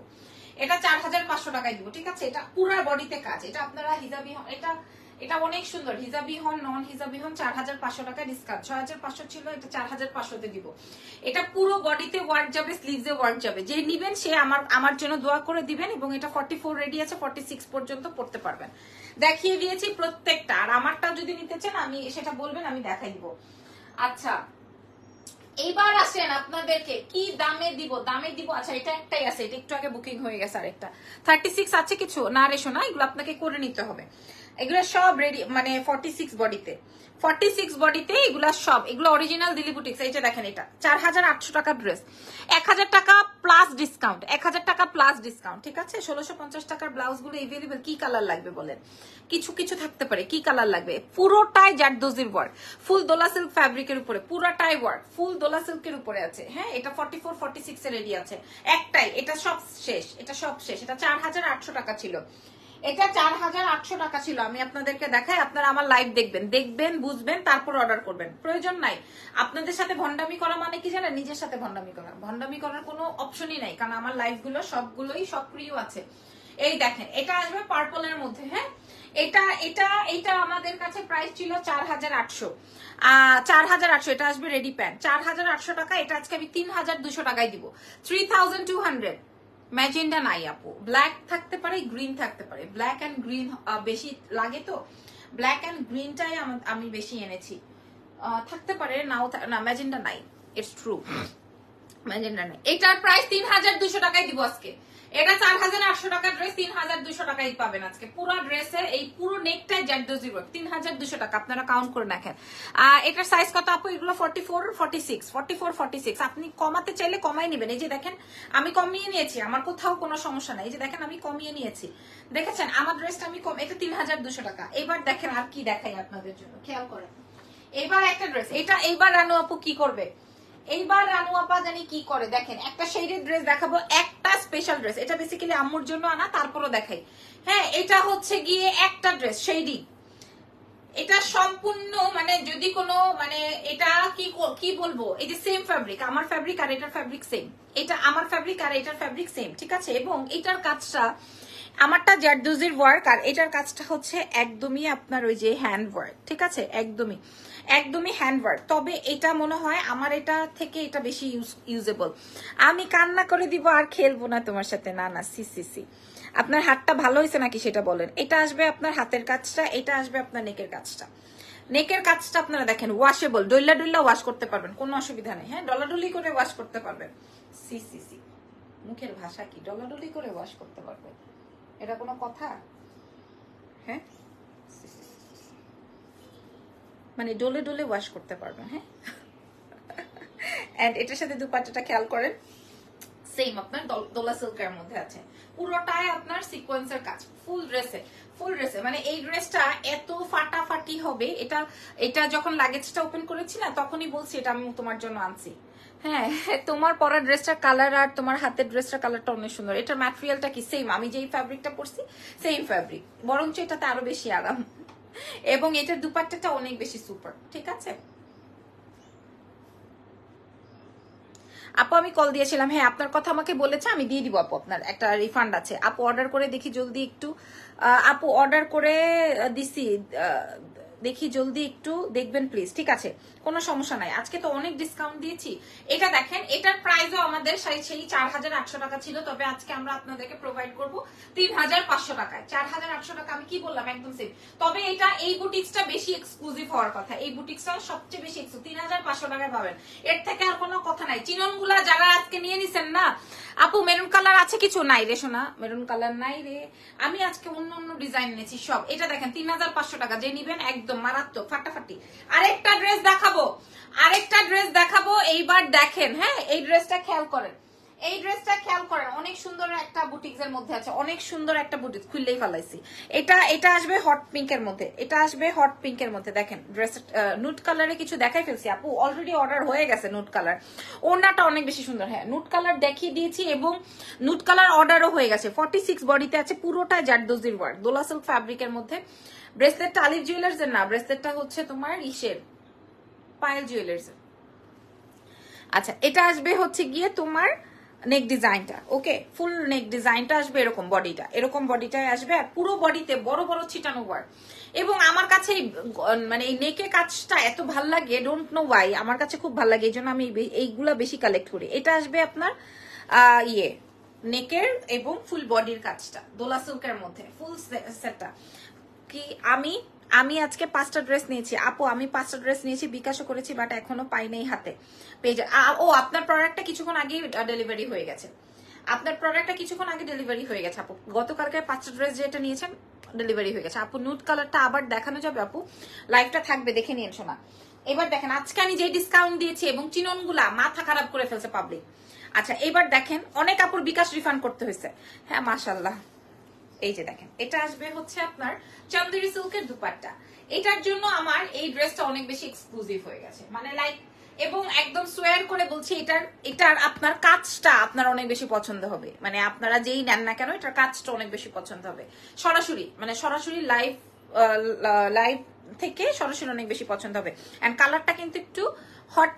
এটা 4500 টাকায় দিব, ঠিক আছে। এটা পুরা বডিতে কাজ, এটা আপনারা হিজাবি, এটা অনেক সুন্দর, হিজাবি হন নন হিজাবি হন 4500 টাকায় ডিসকাউন্ট, 6500 ছিল, এটা 4500 তে দিব। এটা পুরো বডিতে ওয়ার্ক যাবে, স্লিভসে ওয়ার্ক যাবে, যে নিবেন সে আমার জন্য দোয়া করে দিবেন। এবং এটা 44 রেডি আছে, 46 পর্যন্ত পড়তে পারবেন। দেখিয়ে দিয়েছি প্রত্যেকটা, আর আমারটা যদি নিতে চান আমি সেটা বলবেন, আমি দেখাই দিব। আচ্ছা, এইবার আসেন আপনাদেরকে কি দামে দিব, আচ্ছা এটা একটাই আছে, এটা একটু আগে বুকিং হয়ে গেছে, আরেকটা 36 আছে কিছু না রেশো না, এগুলো আপনাকে করে নিতে হবে। এগুলো সব রেডি, মানে 46 বডিতে এগুলা সব, এগুলো অরিজিনাল দিল্লি বুটিক্স। এই যে দেখেন, এটা 4800 টাকা ড্রেস, 1000 টাকা প্লাস ডিসকাউন্ট, 1000 টাকা প্লাস ডিসকাউন্ট, ঠিক আছে। 1650 টাকার ব্লাউজ গুলো এভেলেবেল। কি কালার লাগবে বলেন, কিছু থাকতে পারে, কি কালার লাগবে? পুরোটাই জারদোজির ওয়ার্ক, ফুল দোলা সিল্ক ফ্যাব্রিকের উপরে, পুরোটাই ওয়ার্ক, ফুল দোলা সিল্কের উপরে আছে। হ্যাঁ, এটা 44 46 এ রেডি আছে, একটাই, এটা সব শেষ, এটা 4800 টাকা ছিল, এটা 4800 টাকা ছিল। আমি আপনাদেরকে দেখাই, আপনারা আমার লাইভ দেখবেন বুঝবেন, তারপর অর্ডার করবেন, প্রয়োজন নাই। আপনাদের সাথে ভন্ডামি করা মানে কি জানেন, নিজের সাথে ভন্ডামি করার কোনো অপশনই নাই, কারণ আমার লাইভ গুলো সবগুলোই সক্রিয় আছে। এই দেখেন, এটা আসবে পার্পলের মধ্যে। হ্যাঁ, এটা আমাদের কাছে প্রাইস ছিল 4800, 4800, এটা আসবে রেডি প্যান্ট 4800 টাকা, এটা আজকে আমি 3200 টাকায় দিব, 3200। ম্যাজেন্ডা নাই আপু, ব্ল্যাক থাকতে পারে, গ্রিন থাকতে পারে, ব্ল্যাক এন্ড গ্রিন বেশি লাগে, তো ব্ল্যাক এন্ড গ্রিনটাই আমি বেশি এনেছি, থাকতে পারে নাও, না ম্যাজেন্ডা নাই, ইটস ট্রু, ম্যাজেন্ডা নাই। এটার প্রাইস 3200 টাকায় দিব আজকে, এটা 4800 টাকার ড্রেস 3200 টাকায় পাবেন আজকে। পুরো ড্রেসের এই পুরো নেকটাই জারদোজি ওয়ার্ক, 3200 টাকা, আপনারা কাউন্ট করে দেখেন। এটার সাইজ কত আপু? এগুলো 44 46, আপনি কমাতে চাইলে কমাই নেবেন। এই যে দেখেন, আমি কমিয়ে নিয়েছি, আমার কোথাও কোনো সমস্যা নাই। এই যে দেখেন, আমি কমিয়ে নিয়েছি, দেখেছেন আমার ড্রেসটা আমি কম, এটা 3200 টাকা। এবার দেখেন আর কি দেখাই আপনাদের জন্য, খেয়াল করেন। এবার একটা ড্রেস, এইবার রানু আপু কি করবে, এইবার রানু আপা জানি কি করে, দেখেন একটা শেডেড ড্রেস দেখাবো, একটা স্পেশাল ড্রেস, এটা বেসিক্যালি আম্মুর জন্য আনা, তারপরও দেখাই। হ্যাঁ, এটা হচ্ছে গিয়ে একটা ড্রেস শেডি, এটা সম্পূর্ণ মানে যদি কোনো মানে এটা কি বলবো, এই যে সেম ফ্যাব্রিক, আমার ফ্যাব্রিক আর এটার ফ্যাব্রিক সেম, এটা আমার ফ্যাব্রিক আর এটার ফ্যাব্রিক সেম, ঠিক আছে। এবং এটার কাজটা, আমারটা জারদোজির ওয়ার্ক, আর এটার কাজটা হচ্ছে একদমই আপনার ওই যে হ্যান্ড ওয়ার্ক, ঠিক আছে, একদমই হ্যান্ড ওয়ার্ক। তবে এটা মনে হয় আমার এটা থেকে এটা বেশি ইউজেবল। আমি কান্না করে দিব আর খেলবো না তোমার সাথে, না সি। আপনার হাতটা ভালো হয়েছে নাকি সেটা বলেন। এটা আসবে আপনার হাতের কাজটা, এটা আসবে আপনার নেকের কাজটা আপনারা দেখেন, ওয়াশেবল, ডল্লা ওয়াশ করতে পারবেন, কোনো অসুবিধা নেই। হ্যাঁ, ডলাডলি করে ওয়াশ করতে পারবেন। সি মুখের ভাষা কি, ডলাডলি করে ওয়াশ করতে পারবেন, এটা কোনো কথা? হ্যাঁ, মানে ডলে ওয়াশ করতে পারবেন। হ্যাঁ, এন্ড এটার সাথে দুপাট্টাটা খেয়াল করেন, সেম আপনার দোলা সিল্কের মধ্যে আছে, পুরোটাই আপনার সিকোয়েন্সের কাজ, ফুল ড্রেসে মানে এই ড্রেসটা এত ফাটাফাটি হবে। এটা যখন লাগেজটা ওপেন করেছি না, তখনই বলছি এটা আমি তোমার জন্য আনছি। হ্যাঁ, তোমার পরা ড্রেসটার কালার আর তোমার হাতের ড্রেসটার কালারটা অনেক সুন্দর। এটার ম্যাটেরিয়ালটা কি সেম, আমি যেই ফ্যাব্রিকটা পরছি সেম ফ্যাব্রিক, বরঞ্চ এটাতে আরো বেশি আরাম। এবং এটার দুপাট্টাটা অনেক বেশি সুপার, ঠিক আছে আপু? আমি কল দিয়েছিলাম, হ্যাঁ আপনার কথা আমাকে বলেছে, আমি দিয়ে দিব আপু, আপনার একটা রিফান্ড আছে আপু। অর্ডার করে দেখি জলদি একটু, আপু অর্ডার করে দিছি, দেখি জলদি একটু দেখবেন প্লিজ, ঠিক আছে কোনো সমস্যা নাই। আজকে তো অনেক ডিসকাউন্ট দিয়েছি। এটা দেখেন, এটার প্রাইসও আমাদের সেই 4800 টাকা ছিল, তবে আজকে আমরা আপনাদেরকে প্রোভাইড করব 3500 টাকায়। 4800 টাকা আমি কি বললাম, একদম সেম। তবে এটা এই বুটিক্সটা বেশি এক্সক্লুসিভ হওয়ার কথা, এই বুটিক্সটা সবচেয়ে বেশি 3500 টাকায় পাবেন, এর থেকে আর কোনো কথা নাই। চিননগুলা যারা আজকে নিয়ে নিছেন না আপু, মেরুন কালার আছে কিছু? নাই রে সোনা, মেরুন কালার নাই রে, আমি আজকে অন্য অন্য ডিজাইন এনেছি সব। এটা দেখেন 3500 টাকা, যে নিবেন একদম মারাত্মক ফাটাফাটি। আরেকটা ড্রেস দেখাবো, আরেকটা ড্রেস দেখাবো, এইবার দেখেন, হ্যাঁ এই ড্রেসটা খেয়াল করেন, এই ড্রেসটা খেয়াল করেন, অনেক সুন্দর একটা বুটিক্স এর মধ্যে আছে, অনেক সুন্দর একটা বুটিক্স, খুললেই ফেলাইছি। এটা আসবে হট পিঙ্কের মধ্যে, এটা আসবে হট পিঙ্কের মধ্যে। দেখেন ড্রেস নুট কালারে কিছু দেখাই ফেলছি আপু, অলরেডি অর্ডার হয়ে গেছে নুট কালার। ওড়নাটা অনেক বেশি সুন্দর, হ্যাঁ নুট কালার দেখিয়ে দিয়েছি এবং নুট কালার অর্ডারও হয়ে গেছে। 46 বডিতে আছে, পুরোটাই জারদোজির ওয়ার্ক, দোলা সিল্ক ফ্যাব্রিকের মধ্যে। ব্রেসলেটটা আলিফ জুয়েলার্স এর না, ব্রেসলেটটা হচ্ছে তোমার ইসের, পায়েল জুয়েলার্স এর। আচ্ছা এটা আসবে হচ্ছে গিয়ে তোমার নেক ডিজাইনটা, ওকে ফুল নেক ডিজাইনটা আসবে এরকম, বডিটা এরকম বডিটাই আসবে, আর পুরো বডিতে বড় বড় ছিটানো ওয়ার্ক। এবং আমার কাছে মানে এই নেকের কাজটা এত ভাল লাগে, ডোন্ট নো ওয়াই, আমার কাছে খুব ভাল লাগে, এই জন্য আমি এইগুলা বেশি কালেক্ট করি। এটা আসবে আপনার ইয়ে নেকের এবং ফুল বডির কাজটা, দোলা সিল্কের মধ্যে ফুল সেটটা। কি আমি আজকে 5টা ড্রেস নিয়েছি আপু, আমি 5টা ড্রেস নিয়েছি, বিকাশও করেছি, বাট এখনো পাই নাই হাতে, পেয়ে যায়। ও আপনার প্রোডাক্টটা কিছুক্ষণ আগে ডেলিভারি হয়ে গেছে, আপনার প্রোডাক্টটা কিছুক্ষণ আগে ডেলিভারি হয়ে গেছে আপু। গতকালকে 5টা ড্রেস যেটা নিয়েছেন ডেলিভারি হয়ে গেছে আপু। নুট কালারটা আবার দেখানো যাবে আপু, লাইভটা থাকবে, দেখে নিন শোনা। এবার দেখেন আজকে আমি যে ডিসকাউন্ট দিয়েছি এবং চিননগুলা মাথা খারাপ করে ফেলছে পাবলিক। আচ্ছা এবার দেখেন, অনেক আপুর বিকাশ রিফান্ড করতে হয়েছে, হ্যাঁ মাশাআল্লাহ। এই যে দেখেন, এটা আসবে হচ্ছে আপনার চান্দেরি সিল্কের দুপাট্টা। এটার জন্য আমার এই ড্রেসটা অনেক বেশি এক্সক্লুসিভ হয়ে গেছে, মানে লাইক, এবং একদম সোয়ার করে বলছি, এটার আপনার কাজটা আপনার অনেক বেশি পছন্দ হবে, মানে আপনারা যেই নেন না কেন এটার কাজটা অনেক বেশি পছন্দ হবে। সরাসরি লাইভ থেকে সরাসরি অনেক বেশি পছন্দ হবে। এন্ড কালারটা কিন্তু একটু হট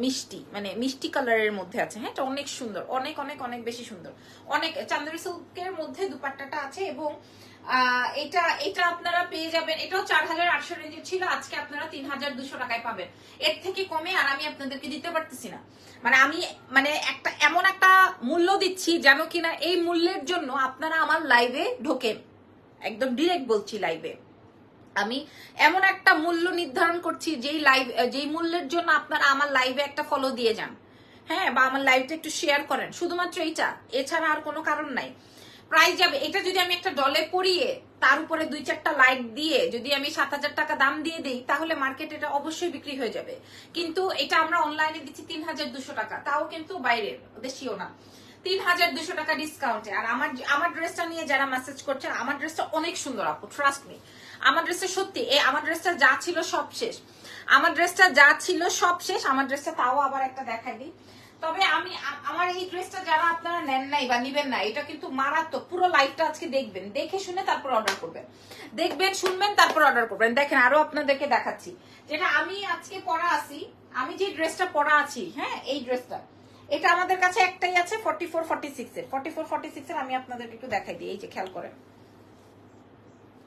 মিষ্টি, মানে মিষ্টি কালারের মধ্যে আছে, হ্যাঁ এটা অনেক সুন্দর, অনেক অনেক অনেক বেশি সুন্দর। অনেক চান্দেরি সিল্কের মধ্যে দুপাট্টাটা আছে এবং এটা আপনারা পেয়ে যাবেন। এটাও 4800 রেঞ্জের ছিল, আজকে আপনারা 3200 টাকায় পাবেন। এর থেকে কমে আর আমি আপনাদেরকে দিতে পারতেছি না, মানে আমি একটা এমন একটা মূল্য দিচ্ছি যেন কিনা এই মূল্যের জন্য আপনারা আমার লাইভে ঢোকেন, একদম ডিরেক্ট বলছি, লাইভে আমি এমন একটা মূল্য নির্ধারণ করছি যেই মূল্যের জন্য আপনারা আমার লাইভে একটা ফলো দিয়ে যান, হ্যাঁ বা আমার লাইভটা একটু শেয়ার করেন, শুধুমাত্র এইটা, এছাড়া আর কোনো কারণ নাই। প্রাইস যাবে, এটা যদি আমি একটা ডলে পরিয়ে তার উপরে 2-4টা লাইট দিয়ে যদি আমি 7000 টাকা দাম দিয়ে দিই, তাহলে মার্কেটে এটা অবশ্যই বিক্রি হয়ে যাবে। কিন্তু এটা আমরা অনলাইনে দিচ্ছি 3200 টাকা, তাও কিন্তু বাইরের দেশীয় না, 3200 টাকা ডিসকাউন্টে। আর আমার ড্রেসটা নিয়ে যারা মেসেজ করছেন, আমার ড্রেসটা অনেক সুন্দর আপু, ট্রাস্ট মি। আমার ড্রেসটা সত্যি, আমার ড্রেসটা যা ছিল সব শেষ, আমার ড্রেসটা যা ছিল সব শেষ। আমার ড্রেসটা তাও আবার একটা দেখাই দিই। তবে আমার এই ড্রেসটা যারা আপনারা নেন নাই বা নিবেন না, এটা কিন্তু মারাত্মক। পুরো লাইভটা আজকে দেখবেন, দেখে শুনে তারপর অর্ডার করবেন, দেখবেন শুনবেন তারপর অর্ডার করবেন। দেখেন আরো আপনাদেরকে দেখাচ্ছি, যেটা আমি আজকে পরা আছি, আমি যে ড্রেসটা পরা আছি, হ্যাঁ এই ড্রেসটা, এটা আমাদের কাছে একটাই আছে 44-46 এর। 44-46 এর আমি আপনাদেরকে একটু দেখাই দিই, এই যে খেয়াল করেন,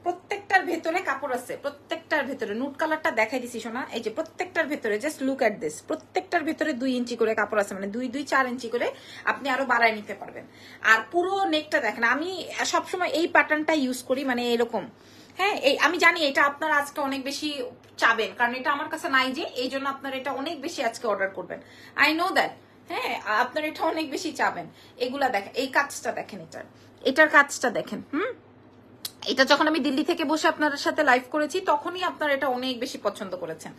প্রত্যেকটার ভেতরে কাপড় আছে, প্রত্যেকটার ভেতরে নুট কালারটা দেখাই দিছি শোনা, এই যে প্রত্যেকটার ভেতরে, জাস্ট লুক এট দিস, প্রত্যেকটার ভেতরে 2 ইঞ্চি করে কাপড় আছে, মানে 2-4 ইঞ্চি করে আপনি আরো বাড়ায় নিতে পারবেন। আর পুরো নেকটা দেখেন, আমি সবসময় এই প্যাটার্নটা ইউজ করি, মানে এরকম, হ্যাঁ এই আমি জানি এটা আপনারা আজকে অনেক বেশি চাবেন, কারণ এটা আমার কাছে নাই, যে এই জন্য আপনারা এটা অনেক বেশি আজকে অর্ডার করবেন, আই নো দ্যাট, হ্যাঁ আপনারা এটা অনেক বেশি চাবেন। এগুলা দেখেন, এই কাজটা দেখেন, এটার কাজটা দেখেন, এটা যখন আমি দিল্লি থেকে বসে আপনাদের সাথে লাইভ করেছি, তখনই আপনারা এটা অনেক বেশি পছন্দ করেছেন।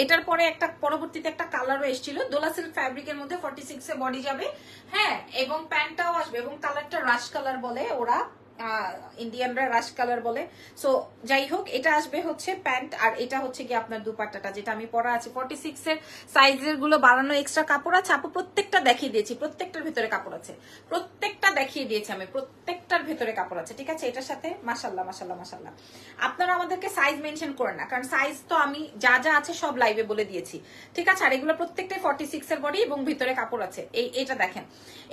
এটার পরে পরবর্তীতে একটা কালারও এসেছিল, দোলা সিল্ক ফ্যাব্রিকের মধ্যে 46 এ বডি যাবে, হ্যাঁ এবং প্যান্টটাও আসবে, এবং কালারটা রাশ কালার বলে ওরা, ইন্ডিয়ানরা রাশ কালার বলে। সো যাই হোক, এটা আসবে হচ্ছে প্যান্ট, আর এটা হচ্ছে কি আপনার দুপাট্টাটা, যেটা আমি পরা আছে 46 এর সাইজের গুলো বাড়ানো এক্সট্রা কাপড় আছে আপু, প্রত্যেকটা দেখিয়ে দিয়েছি, প্রত্যেকটার ভিতরে কাপড় আছে, প্রত্যেকটা দেখিয়ে দিয়েছি আমি, প্রত্যেকটার ভিতরে কাপড় আছে, ঠিক আছে। এটার সাথে মাশাল্লাহ মাশাল্লাহ মাশাল্লাহ। আপনারা আমাদেরকে সাইজ মেনশন করেন না, কারণ সাইজ তো আমি যা যা আছে সব লাইভে বলে দিয়েছি, ঠিক আছে। আর এগুলো প্রত্যেকটাই 46 এর বডি এবং ভিতরে কাপড় আছে। এটা দেখেন,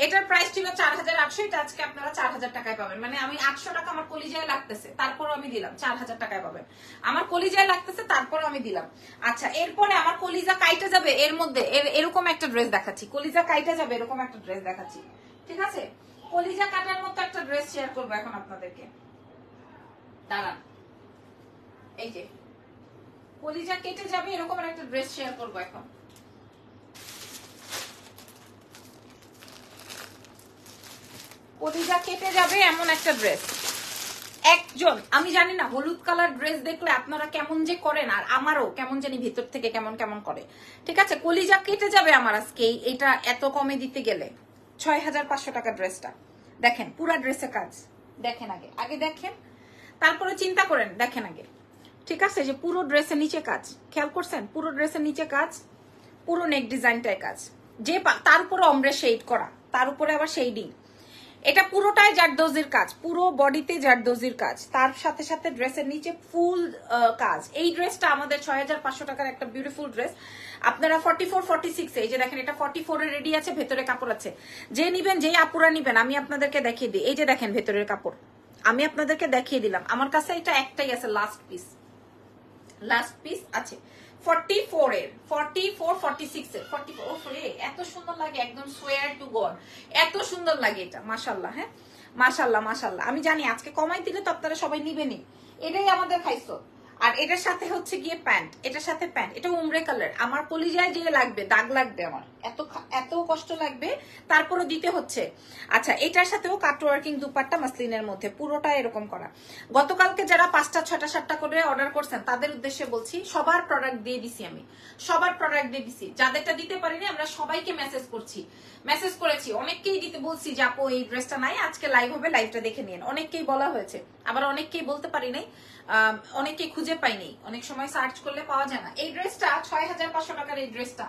এটার প্রাইস ছিল 4800, এটা আজকে আপনারা 4000 টাকায় পাবেন। মানে আমি 800 টাকা আমার কলিজায় লাগতেছে, তারপর আমি দিলাম 4000 টাকায় পাবেন। আমার কলিজায় লাগতেছে, তারপর আমি দিলাম। আচ্ছা, এরপরে আমার কলিজা কাইটে যাবে এর মধ্যে, এরকম একটা ড্রেস দেখাচ্ছি, কলিজা কাইটে যাবে এরকম একটা ড্রেস দেখাচ্ছি, ঠিক আছে। কলিজা কাটার মতো একটা ড্রেস শেয়ার করবো এখন আপনাদেরকে, দাঁড়ান। এই যে কলিজা কেটে যাবে এরকম একটা ড্রেস শেয়ার করবো এখন। কলিজা কেটে যাবে এমন একটা ড্রেস। একজন, আমি জানি না হলুদ কালার ড্রেস দেখলে আপনারা কেমন যে করেন, আর আমারও কেমন জানি ভিতর থেকে কেমন কেমন করে, ঠিক আছে। কলিজা কেটে যাবে আমার আজকে এটা এত কমে দিতে গেলে। 6500 টাকা ড্রেসটা দেখেন, পুরা ড্রেসে কাজ দেখেন, আগে আগে দেখেন, তারপরে চিন্তা করেন, দেখেন আগে, ঠিক আছে। যে পুরো ড্রেসের নিচে কাজ, খেয়াল করছেন, পুরো ড্রেসের নিচে কাজ, পুরো নেক ডিজাইনটাই কাজ, যে তার উপরে অমরে শেড করা, তার উপরে আবার শেডিং। এটা পুরোটাই জারদোজির কাজ, পুরো বডিতে জারদোজির কাজ, তার সাথে সাথে ড্রেসের নিচে ফুল কাজ। এই ড্রেসটা আমাদের 6500 টাকার একটা বিউটিফুল ড্রেস। আপনারা 44 46 এই যে দেখেন, এটা 44 এ রেডি আছে, ভেতরে কাপড় আছে। যে নিবেন, যেই আপুরা নিবেন, আমি আপনাদেরকে দেখিয়ে দিই। এই যে দেখেন ভেতরের কাপড়, আমি আপনাদেরকে দেখিয়ে দিলাম। আমার কাছে এটা একটাই আছে, লাস্ট পিস আছে 44 এর, 44 46 এর, 44। ওরে এত সুন্দর লাগে, একদম সোয়ার টু গড, এত সুন্দর লাগে এটা, মাশাআল্লাহ। হ্যাঁ মাশাআল্লাহ মাশাআল্লাহ। আমি জানি আজকে কমাই দিলে তো আপনারা সবাই নিবেনই, এটাই আমাদের খাইছো। আর এটার সাথে হচ্ছে গিয়ে প্যান্ট, এটার সাথে প্যান্ট, এটা উমরে কালার। আমার কলিজায় যে লাগবে, দাগ লাগবে, আমার এত কষ্ট লাগবে, তারপরে দিতে হচ্ছে। আচ্ছা, এটার সাথেও কাট ওয়ার্কিং দুপাট্টা মাসলিনের মধ্যে, পুরোটা এরকম করা। গতকালকে যারা 5টা 6টা 7টা করে অর্ডার করছেন তাদের উদ্দেশ্যে বলছি, সবার প্রোডাক্ট দিয়ে দিছি আমি, সবার প্রোডাক্ট দিয়ে দিছি। যাদেরটা দিতে পারিনি আমরা সবাইকে মেসেজ করেছি, অনেককেই দিতে বলছি যে আপু এই ড্রেসটা নাই, আজকে লাইভ হবে, লাইভটা দেখে নিন। অনেককেই বলা হয়েছে, আবার অনেককেই বলতে পারি নাই, অনেককেই খুঁজে পাইনি, অনেক সময় সার্চ করলে পাওয়া যায় না। এই ড্রেসটা 6500 টাকার, এই ড্রেসটা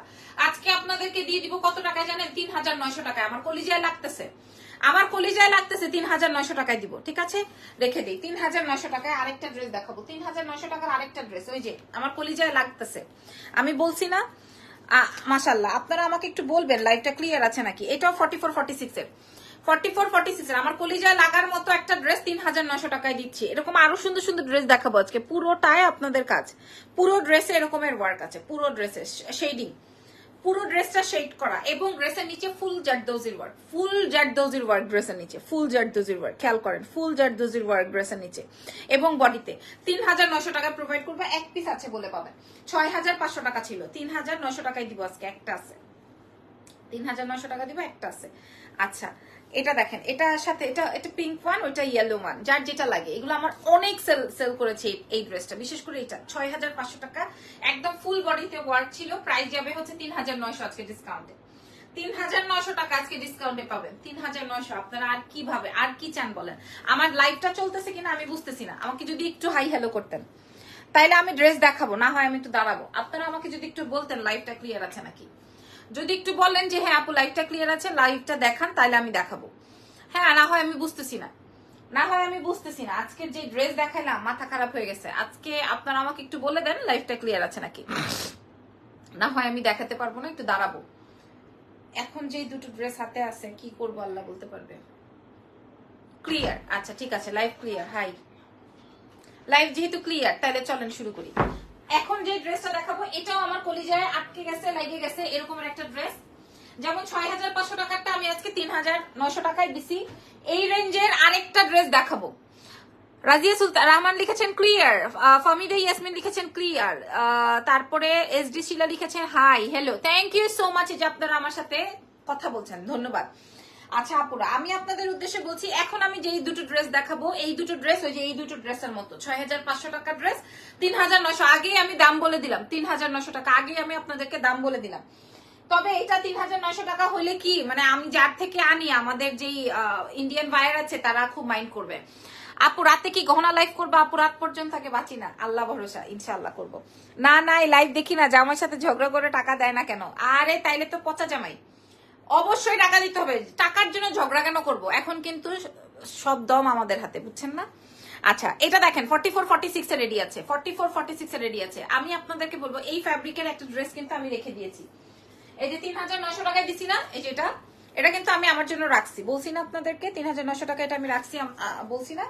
আজকে আপনাদেরকে দিয়ে দিব কত টাকায় জানেন? 3900 টাকায়। আমার কলিজায় লাগতেছে, 3900 টাকায় দিব, ঠিক আছে, রেখে দিই 3900 টাকায়। আরেকটা ড্রেস দেখাবো 3900 টাকার, আরেকটা ড্রেস, ওই যে আমার কলিজায় লাগতেছে, আমি বলছি না। মাশাআল্লাহ, আপনারা আমাকে একটু বলবেন লাইভটা ক্লিয়ার আছে নাকি। এটাও 44 46 এর, 44 46 এর আমার কলিজায় লাগার মতো একটা ড্রেস 3900 টাকায় দিচ্ছি। এরকম আরো সুন্দর সুন্দর ড্রেস দেখাবো আজকে, পুরোটাই আপনাদের কাজ, পুরো ড্রেসে এরকমের ওয়ার্ক আছে, পুরো ড্রেসে শেডিং, পুরো ড্রেসটা শেড করা, এবং ড্রেসের নিচে ফুল জারদোজির ওয়ার্ক, ড্রেসের নিচে ফুল জারদোজির ওয়ার্ক, খেয়াল করেন, ফুল জারদোজির ওয়ার্ক ড্রেসের নিচে এবং বডিতে। 3900 টাকা প্রোভাইড করবে, এক পিস আছে বলে পাবেন। 6500 টাকা ছিল, 3900 টাকায় দিব আজকে, একটা আছে, 3900 টাকা দিব, একটা আছে। আচ্ছা, এটা দেখেন, এটার সাথে এটা পিঙ্ক ওয়ান, ওইটা ইয়েলো ওয়ান, যার যেটা লাগে। এগুলো আমার অনেক সেল করেছে এই ড্রেসটা, বিশেষ করে এটা 6500 টাকা, একদম ফুল বডিতে ওয়ার্ক ছিল। প্রাইস যাবে হচ্ছে 3900 আজকে ডিসকাউন্টে, 3900 টাকা আজকে ডিসকাউন্টে পাবেন, 3900। আপনারা আর কিভাবে, আর কি চান বলেন? আমার লাইভটা চলতেছে কিনা আমি বুঝতেছি না, আমাকে যদি একটু হাই হ্যালো করতেন তাইলে আমি ড্রেস দেখাবো, না হয় আমি একটু দাঁড়াবো। আপনারা আমাকে যদি একটু বলতেন লাইভটা ক্লিয়ার আছে নাকি, যদি একটু বলেন যে হ্যাঁ আপু লাইভটা ক্লিয়ার আছে, লাইভটা দেখান, তাইলে আমি দেখাবো। হ্যাঁ, না হয় আমি বুঝতেছি না, আজকে যে ড্রেস দেখাইলাম মাথা খারাপ হয়ে গেছে আজকে। আপনারা আমাকে একটু বলে দেন লাইভটা ক্লিয়ার আছে নাকি, না হয় আমি দেখাতে পারবো না, একটু দাঁড়াবো। এখন যে দুটো ড্রেস হাতে আছে কি করবো আল্লাহ বলতে পারবে। ক্লিয়ার, আচ্ছা ঠিক আছে, লাইভ ক্লিয়ার। হাই, লাইভ যেহেতু ক্লিয়ার তাহলে চলেন শুরু করি। এখন যে ড্রেসটা দেখাবো এটাও আমার কলিজায় আটকে গেছে, লেগে গেছে, এরকমের একটা ড্রেস। যেমন 6500 টাকারটা আমি আজকে 3900 টাকায় দিছি। এই রেঞ্জের আরেকটা ড্রেস দেখাবো। রাজিয়া সুলতান রহমান লিখেছেন ক্লিয়ার, ফামিদা ইয়াসমিন লিখেছেন ক্লিয়ার, তারপরে এসডি শিলা লিখেছেন hi hello, thank you so much যে আপনারা আমার সাথে কথা বলছেন, ধন্যবাদ। আচ্ছা আপুরা, আমি আপনাদের উদ্দেশ্যে বলছি, এখন আমি যেই দুটো ড্রেস দেখাবো, এই দুটো ড্রেস ওই যে এই দুটো ড্রেসের মতো 6500 টাকার ড্রেস, 3900 আগেই আমি দাম বলে দিলাম, 3900 টাকা আগেই আমি আপনাদেরকে দাম বলে দিলাম। তবে এটা ৩৯০০ টাকা হলে কি মানে আমি যার থেকে আনি আমাদের যেই ইন্ডিয়ান বায়ার আছে তারা খুব মাইন্ড করবে। আপু রাতে কি গহনা লাইভ করবো? আপু রাত পর্যন্ত থাকে বাঁচি না, আল্লাহ ভরসা, ইনশাআল্লাহ করবো। না না এই লাইভ দেখি না, জামাইয়ের সাথে ঝগড়া করে টাকা দেয় না কেন? আরে তাইলে তো পচা জামাই, অবশ্যই টাকা দিতে হবে। টাকার জন্য ঝগড়া কেন করব? এখন কিন্তু সব দম আমাদের হাতে, বুঝছেন না? আচ্ছা এটা দেখেন 44-46 এ রেডি আছে, 44-46 এ রেডি আছে। আমি আপনাদেরকে বলবো এই ফ্যাব্রিকের একটা ড্রেস কিন্তু আমি রেখে দিয়েছি। এই যে ৩৯০০ টাকায় দিছি না, এই যে এটা কিন্তু আমি আমার জন্য রাখছি, বলছি না আপনাদেরকে ৩৯০০ টাকা এটা আমি রাখছি, বলছি না?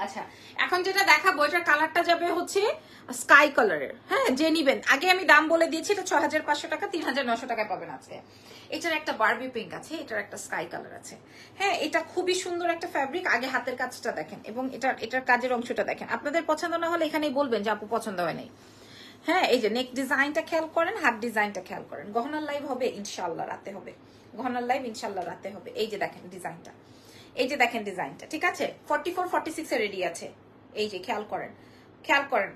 আচ্ছা এখন যেটা দেখাবো এটার কালারটা যাবে হচ্ছে স্কাই কালারের। হ্যাঁ যে নিবেন, আগে আমি দাম বলে দিয়েছি, এটা ৬৫০০ টাকা, ৩৯০০ টাকায় পাবেন আজকে। এটার একটা বারবি পিঙ্ক আছে, এটার একটা স্কাই কালার আছে। হ্যাঁ এটা খুবই সুন্দর একটা ফ্যাব্রিক। আগে হাতের কাজটা দেখেন এবং এটার কাজের অংশটা দেখেন। আপনাদের পছন্দ না হলে এখানেই বলবেন যে আপু পছন্দ হয় নাই। হ্যাঁ এই যে নেক ডিজাইনটা খেয়াল করেন, হাত ডিজাইনটা খেয়াল করেন। গহনার লাইভ হবে ইনশাআল্লাহ রাতে হবে, গহনার লাইভ ইনশাআল্লাহ রাতে হবে। এই যে দেখেন ডিজাইনটা, এই যে দেখেন ডিজাইনটা, ঠিক আছে? 44-46 এ রেডি আছে। এই যে খেয়াল করেন, খেয়াল করেন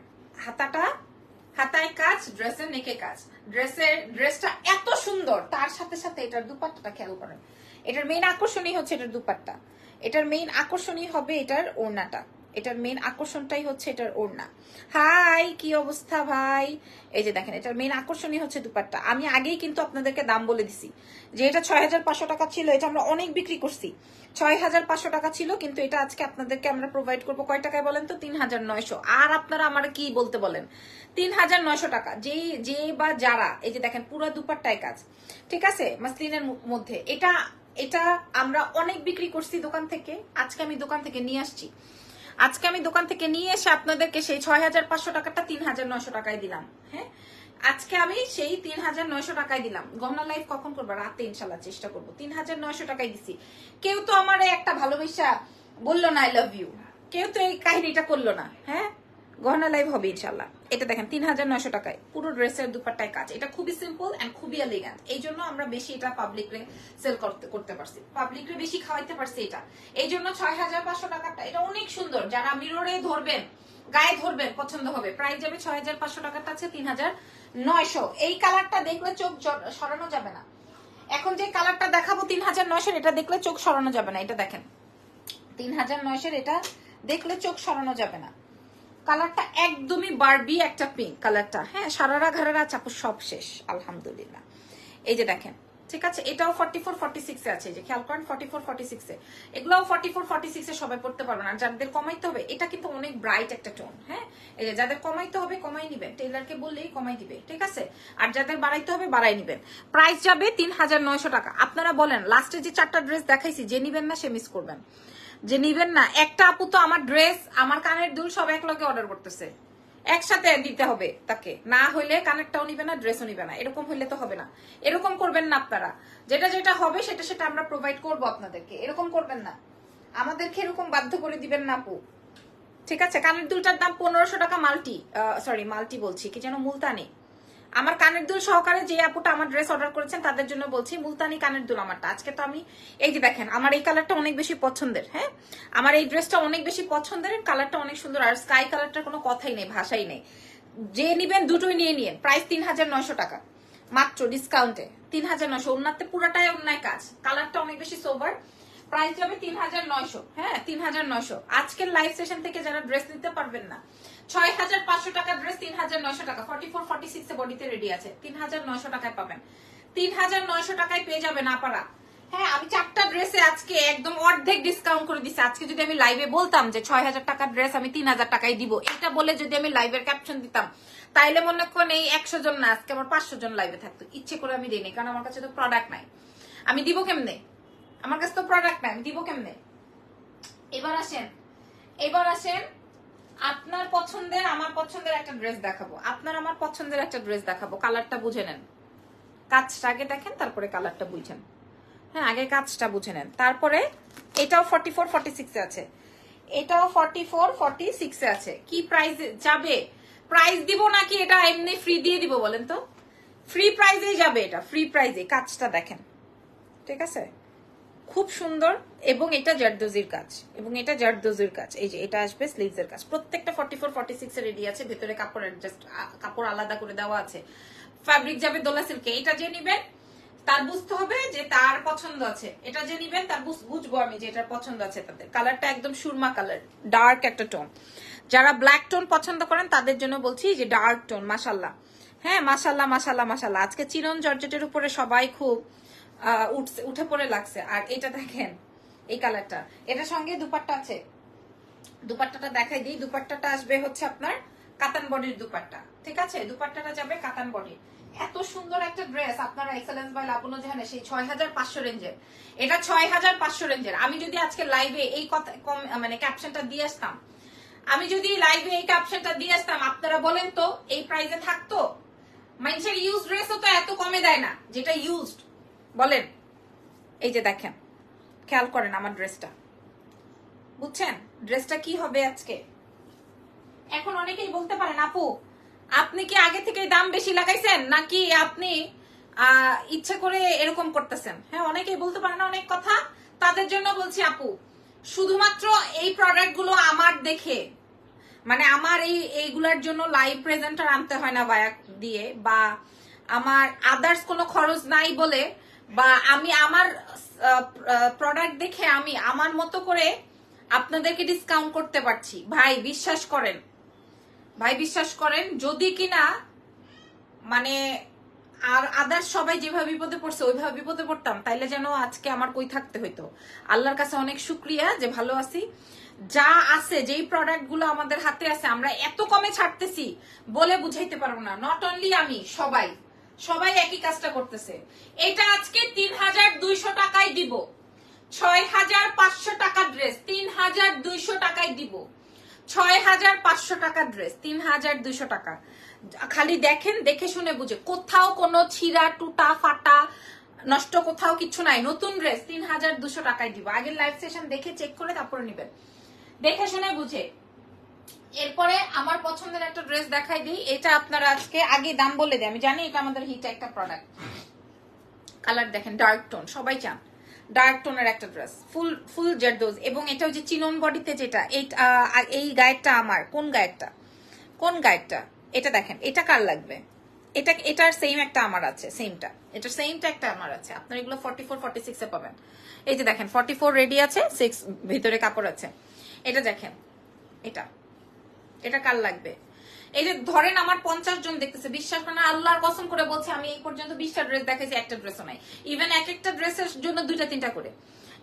হাতায় কাজ, ড্রেসের নেকে কাজ। ড্রেসটা এত সুন্দর, তার সাথে সাথে এটার দুপাট্টাটা খেয়াল করেন। এটার মেইন আকর্ষণই হচ্ছে এটার দুপাট্টা, এটার মেইন আকর্ষণই হবে এটার ওড়নাটা, এটার মেইন আকর্ষণটাই হচ্ছে এটার ওড়না। হাই কি অবস্থা ভাই? এই যে দেখেন এটার মেইন আকর্ষণই হচ্ছে দুপাট্টা। আমি আগেই কিন্তু আপনাদেরকে দাম বলে দিছি যে এটা ৬৫০০ টাকা ছিল, এটা আমরা অনেক বিক্রি করছি, ৬৫০০ টাকা ছিল, কিন্তু এটা আজকে আপনাদেরকে আমরা প্রোভাইড করবো কয় টাকায় বলেন তো? ৩৯০০। আর আপনারা আমার কি বলতে বলেন? ৩৯০০ টাকা। যে বা যারা, এই যে দেখেন পুরো দুপাট্টায় কাজ, ঠিক আছে, মাসলিনের মধ্যে। এটা আমরা অনেক বিক্রি করছি দোকান থেকে, আজকে আমি দোকান থেকে নিয়ে আসছি। আজকে আমি দোকান থেকে নিয়ে এসে আপনাদেরকে সেই ৬৫০০ টাকাটা ৩৯০০ টাকায় দিলাম। হ্যাঁ আজকে আমি সেই ৩৯০০ টাকায় দিলাম। গহনা লাইভ কখন করবো? রাতে ইনশাল্লাহ চেষ্টা করবো। ৩৯০০ টাকায় দিছি। কেউ তো আমার একটা ভালোবাসা বললো না আই লাভ ইউ, কেউ তো এই কাহিনীটা করলো না। হ্যাঁ গহনা লাইভ হবে ইনশাল্লাহ। এটা দেখেন ৩৯০০ টাকায় পুরো ড্রেসের দুপাট্টায় কাজ। এটা খুবই সিম্পল এন্ড খুবই এলিগেন্ট, এই জন্য আমরা বেশি এটা পাবলিকরে সেল করতে পারছি, পাবলিকরে বেশি খাওয়াইতে পারছি। এটা এই জন্য ৬৫০০ টাকাটা, এটা অনেক সুন্দর। যারা মিররে ধরবেন, গায়ে ধরবেন, পছন্দ হবে। প্রাইস যাবে ৬৫০০ টাকাটা আছে ৩৯০০। এই কালারটা দেখলে চোখ সরানো যাবে না। এখন যে কালারটা দেখাবো ৩৯০০, এটা দেখলে চোখ সরানো যাবে না। এটা দেখেন ৩৯০০, এটা দেখলে চোখ সরানো যাবে না। কালারটা একদমই বারবি একটা পিঙ্ক কালারটা। হ্যাঁ সারারা ঘাড়ারা চাপু সব শেষ আলহামদুলিল্লাহ। এই যে দেখেন, ঠিক আছে, এটাও 44-46 এ আছে। যে খেয়াল করেন 44-46 এ, এগুলাও 44-46 এ সবাই পড়তে পারবে না। যাদের কমাইতে হবে, এটা কিন্তু অনেক ব্রাইট একটা টোন। হ্যাঁ এই যে যাদের কমাইতে হবে কমাই নিবেন, টেইলারকে বললেই কমাই দিবে, ঠিক আছে। আর যাদের বাড়াইতে হবে বাড়াই নিবেন। প্রাইস যাবে ৩৯০০ টাকা। আপনারা বলেন লাস্টে যে 4টা ড্রেস দেখাইছি, যে নিবেন না সে মিস করবেন, যে নিবেন না। একটা আপু তো আমার ড্রেস, আমার কানের দুল সব এক লগে অর্ডার করতেছে, একসাথে দিতে হবে তাকে, না হইলে কানেরটাও নিবে না, ড্রেসও নিবে না। এরকম হইলে তো হবে না, এরকম করবেন না আপনারা। যেটা হবে সেটা আমরা প্রোভাইড করবো আপনাদেরকে, এরকম করবেন না, আমাদেরকে এরকম বাধ্য করে দিবেন না আপু, ঠিক আছে। কানের দুলটার দাম ১৫০০ টাকা, মাল্টি বলছি কি যেন, মুলতানি। আমার কানের দুল সহকারে যে আপুটা আমার ড্রেস অর্ডার করেছেন তাদের জন্য বলছি, মুলতানি কানের দুল আমারটা। আজকে তো আমি এই যে দেখেন, আমার এই কালারটা অনেক বেশি পছন্দের। হ্যাঁ আমার এই ড্রেসটা অনেক বেশি পছন্দের, কালারটা অনেক সুন্দর। আর স্কাই কালারটার কোনো কথাই নেই, ভাষাই নেই। যে নিবেন দুটোই নিয়ে নিন। প্রাইস ৩৯০০ টাকা মাত্র ডিসকাউন্টে, ৩৯০০। ওনাতে পুরাটাই অন্যায় কাজ, কালারটা অনেক বেশি সোবার। প্রাইস যাবে ৩৯০০। হ্যাঁ ৩৯০০। আজকের লাইভ সেশন থেকে যারা ড্রেস নিতে পারবেন না, ৬৫০০ টাকা ড্রেস ৩৯০০ টাকা, 44-46 এ বডিতে রেডি আছে, ৩৯০০ টাকায় পাবেন। ৩৯০০ টাকায় পেয়ে যাবেন আপারা। হ্যাঁ আমি 4টা ড্রেসে আজকে একদম অর্ধেক ডিসকাউন্ট করে দিচ্ছি। আজকে যদি আমি লাইভে বলতাম যে ৬০০০ টাকার ড্রেস আমি ৩০০০ টাকায় দিব, এটা বলে যদি আমি লাইভের ক্যাপশন দিতাম, তাইলে মনে করেন এই ১০০ জন না, আজকে আমার 500 জন লাইভে থাকতো। ইচ্ছে করে আমি দিইনি, কারণ আমার কাছে তো প্রোডাক্ট নাই। আমি দিব কেমনে? আমার কাছে তো প্রোডাক্ট নাই, আমি দিব কেমনে? এবার আসেন আপনার পছন্দের, আমার পছন্দের একটা ড্রেস দেখাবো, আপনার আমার পছন্দের একটা ড্রেস দেখাবো। কালারটা বুঝে নেন, কাজটা আগে দেখেন, তারপরে কালারটা বুঝেন। হ্যাঁ আগে কাজটা বুঝে নেন, তারপরে এটাও 44-46 এ আছে, এটাও 44-46 এ আছে। কি প্রাইস যাবে? প্রাইস দিব নাকি এটা এমনি ফ্রি দিয়ে দিব বলেন তো? ফ্রি প্রাইজেই যাবে, এটা ফ্রি প্রাইজে। কাজটা দেখেন, ঠিক আছে, খুব সুন্দর। এবং এটা জারদোজির কাজ, এবং এটা জারদোজির কাজ। এই যে এটা আসবে স্লিভস এর কাজ। প্রত্যেকটা 44-46 এ রেডি আছে। ভেতরে কাপড় আলাদা করে দেওয়া আছে। ফ্যাব্রিক যাবে দোলা সিল্কে। এটা যে নিবেন তার বুঝতে হবে যে তার পছন্দ আছে, এটা যে নিবেন তার বুঝবো আমি যে এটার পছন্দ আছে তাদের। কালারটা একদম সুরমা কালার, ডার্ক একটা টোন। যারা ব্ল্যাক টোন পছন্দ করেন তাদের জন্য বলছি যে ডার্ক টোন। মাশাল্লাহ, হ্যাঁ মাশাল্লাহ মাশাল্লাহ মাশাল্লাহ। আজকে চিরন জর্জেটের উপরে সবাই খুব উঠে পড়ে লাগছে। আর এটা দেখেন এই কালারটা, এটার সঙ্গে দুপাট্টা আছে। দুপাট্টাটা দেখাই দিই। দুপাট্টাটা আসবে হচ্ছে আপনার কাতান বডির দুপাট্টা, ঠিক আছে? দুপাট্টাটা যাবে কাতান বডি। এত সুন্দর একটা ড্রেস আপনারা এক্সেলেন্স বাই লাবণ্য জাহানে সেই 6500 রেঞ্জের, এটা 6500 রেঞ্জের। আমি যদি আজকে লাইভে এই কথা মানে ক্যাপশনটা দিয়ে আসতাম, আমি যদি লাইভে এই ক্যাপশনটা দিয়ে আসতাম, আপনারা বলেন তো এই প্রাইসে থাকতো? মানুষের ইউজ ড্রেসও তো এত কমে দেয় না যেটা ইউজড, বলেন? এই যে দেখেন, খেয়াল করেন আমার ড্রেসটা, বুঝছেন ড্রেসটা কি হবে আজকে? এখন অনেকেই বলতে পারেন আপু আপনি কি আগে থেকে দাম বেশি লাগাইছেন নাকি আপনি ইচ্ছা করে এরকম করতেছেন? হ্যাঁ, অনেকেই বলতে পারেন অনেক কথা। তাদের জন্য বলছি আপু, শুধুমাত্র এই প্রোডাক্ট গুলো আমার দেখে, মানে আমার এইগুলার জন্য লাইভ প্রেজেন্টার আনতে হয় না ভায়া দিয়ে, বা আমার আদার্স কোনো খরচ নাই বলে, বা আমি আমার প্রোডাক্ট দেখে আমি আমার মতো করে আপনাদেরকে ডিসকাউন্ট করতে পারছি। ভাই বিশ্বাস করেন, ভাই বিশ্বাস করেন, যদি কিনা মানে আর আদার্স সবাই যেভাবে বিপদে পড়ছে ওইভাবে বিপদে পড়তাম তাইলে যেন আজকে আমার কই থাকতে হইতো। আল্লাহর কাছে অনেক শুক্রিয়া যে ভালো আছি। যা আছে, যেই প্রোডাক্ট গুলো আমাদের হাতে আছে আমরা এত কমে ছাড়তেছি বলে বুঝাইতে পারবো না। নট অনলি আমি, সবাই সবাই একই কাজটা করতেছে। এটা আজকে 3200 টাকায় দিব। 6500 টাকা ড্রেস 3200 টাকায় দিব। 6500 টাকা ড্রেস 3200 টাকা। খালি দেখেন, দেখে শুনে বুঝে, কোথাও কোনো ছিঁড়া টুটা ফাটা নষ্ট কোথাও কিছু নাই। নতুন ড্রেস 3200 টাকায় দিব। আগের লাইভ সেশন দেখে চেক করে তারপরে নিবেন, দেখে শুনে বুঝে। এরপরে আমার পছন্দের একটা ড্রেস দেখাই দিই। এটা আপনারা আজকে আগে দাম বলে দিই, আমি জানি এটা আমাদের হিট একটা প্রোডাক্ট। কালার দেখেন ডার্ক টোন, সবাই চান ডার্ক টোনের একটা ড্রেস, ফুল জারদোজ। এবং এটা হচ্ছে চিনন বডিতে, যেটা এই গায়েরটা আমার কোন গায়েরটা, কোন গায়েরটা এটা দেখেন। এটা কার লাগবে? এটার সেম একটা আমার আছে, সেমটা এটার সেমটা একটা আমার আছে। আপনার এগুলো 44 46 এ পাবেন। এই যে দেখেন 44 রেডি আছে, 6 ভিতরে কাপড় আছে। এটা দেখেন, এটা কার লাগবে? এই যে ধরেন আমার 50 জন দেখতেছে, বিশ্বাস করেন আল্লাহর কসম করে বলছে আমি এই পর্যন্ত 20টা ড্রেস দেখাইছি, একটা ড্রেসও নাই। ইভেন এক একটা ড্রেসের জন্য 2টা 3টা করে।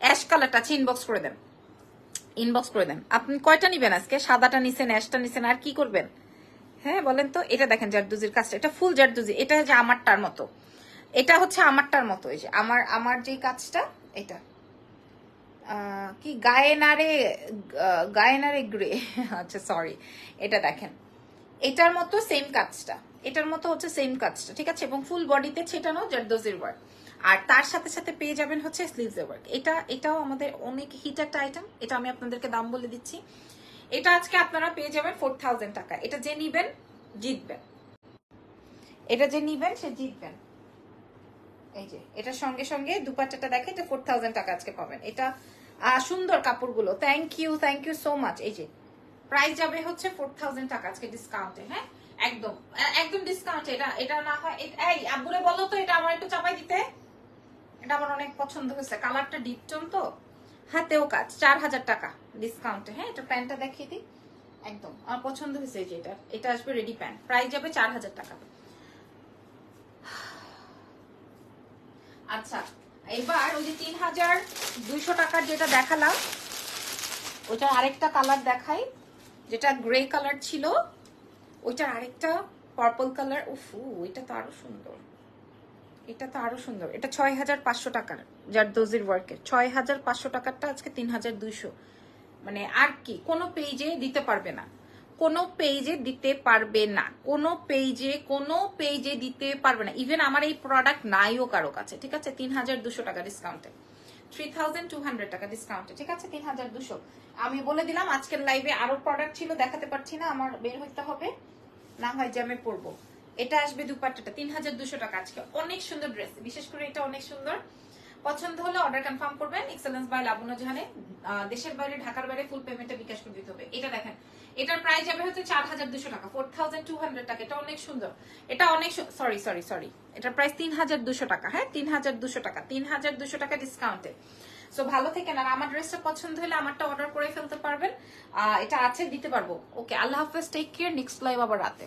অ্যাশ কালারটা আছে, ইনবক্স করে দেন, ইনবক্স করে দেন। আপনি কয়টা নিবেন আজকে? সাদাটা নিছেন, অ্যাশটা নিছেন, আর কি করবেন? হ্যাঁ বলেন তো। এটা দেখেন জারদুজির কাজটা, এটা ফুল জারদুজি। এটা যে আমারটার মতো, এটা হচ্ছে আমারটার মতো। এই যে আমার যে কাজটা, এটা কি গায়েনারে গ্রে আচ্ছা সরি, এটা দেখেন এটার মতো সেম কাজটা, এটার মতো হচ্ছে সেম কাজটা, ঠিক আছে? এবং ফুল বডিতে ছেটানো জারদোজির ওয়ার্ক। আর তার সাথে সাথে পেয়ে যাবেন হচ্ছে স্লিভস এর ওয়ার্ক। এটাও আমাদের অনেক হিট একটা আইটেম। এটা আমি আপনাদেরকে দাম বলে দিচ্ছি। এটা আজকে আপনারা পেয়ে যাবেন 4000 টাকা। এটা যে নিবেন জিতবেন, এটা যে নিবেন সে জিতবেন। এই যে এটার সঙ্গে সঙ্গে দুপাট্টাটা দেখে, এটা 4000 টাকা আজকে পাবেন। এটা সুন্দর কাপড়গুলো, থ্যাংক ইউ সো মাচ। এই যে প্রাইস যাবে হচ্ছে 4000 টাকা আজকে ডিসকাউন্টে। হ্যাঁ একদম একদম ডিসকাউন্টে। এটা না হয় এই আব্বুরে বলো তো এটা আমার একটু চাপাই দিতে। এটা আমার অনেক পছন্দ হয়েছে, কালারটা ডিপ টোন তো, হাতেও কাজ। 4000 টাকা ডিসকাউন্টে। হ্যাঁ এটা প্যান্টটা দেখিয়ে দিই, একদম আমার পছন্দ হয়েছে। এই যে এটা আসবে রেডি প্যান্ট, প্রাইস যাবে 4000 টাকা। আচ্ছা এবার ওই যে 3200 টাকার যেটা দেখালাম ওইটার আরেকটা কালার দেখাই, যেটা গ্রে কালার ছিল, ওইটার আরেকটা পার্পল কালার। উফু, এটা তো আরো সুন্দর, এটা তো আরো সুন্দর। এটা 6500 টাকার জারদোজির ওয়ার্কের। 6500 টাকারটা আজকে 3200। মানে আর কি কোনো পেজে দিতে পারবে না, কোনো পেজে দিতে পারবে না, কোনো পেজে দিতে পারবে না। ইভেন আমার এই প্রোডাক্ট নাইও কারো কাছে, ঠিক আছে? 3200 টাকা ডিসকাউন্টে, 3200 টাকা ডিসকাউন্টে, ঠিক আছে? 3200 আমি বলে দিলাম। আজকের লাইভে আরো প্রোডাক্ট ছিল, দেখাতে পারছি না, আমার বের হইতে হবে, না হয় জ্যামে পড়বো। এটা আসবে দুপাট্টাটা 3200 টাকা আজকে। অনেক সুন্দর ড্রেস, বিশেষ করে এটা অনেক সুন্দর। পছন্দ হলে অর্ডার কনফার্ম করবেন। এক্সেলেন্স বাই লাবণ্য জাহানে। দেশের বাইরে, ঢাকার বাইরে ফুল পেমেন্টে বিকাশ করে দিতে হবে। এটা দেখেন, এটার প্রাইস যাবে হচ্ছে 4200 টাকা, 4200 টাকা। এটা অনেক সুন্দর, এটা অনেক সরি সরি সরি, এটার প্রাইস 3200 টাকা। হ্যাঁ 3200 টাকা, 3200 টাকা ডিসকাউন্টে। সো ভালো থেকেন, আর আমার ড্রেসটা পছন্দ হলে আমারটা অর্ডার করে ফেলতে পারবেন, এটা আছে দিতে পারবো। ওকে, আল্লাহ হাফেজ, টেক কেয়ার, নেক্সট লাইভ আবার রাতে।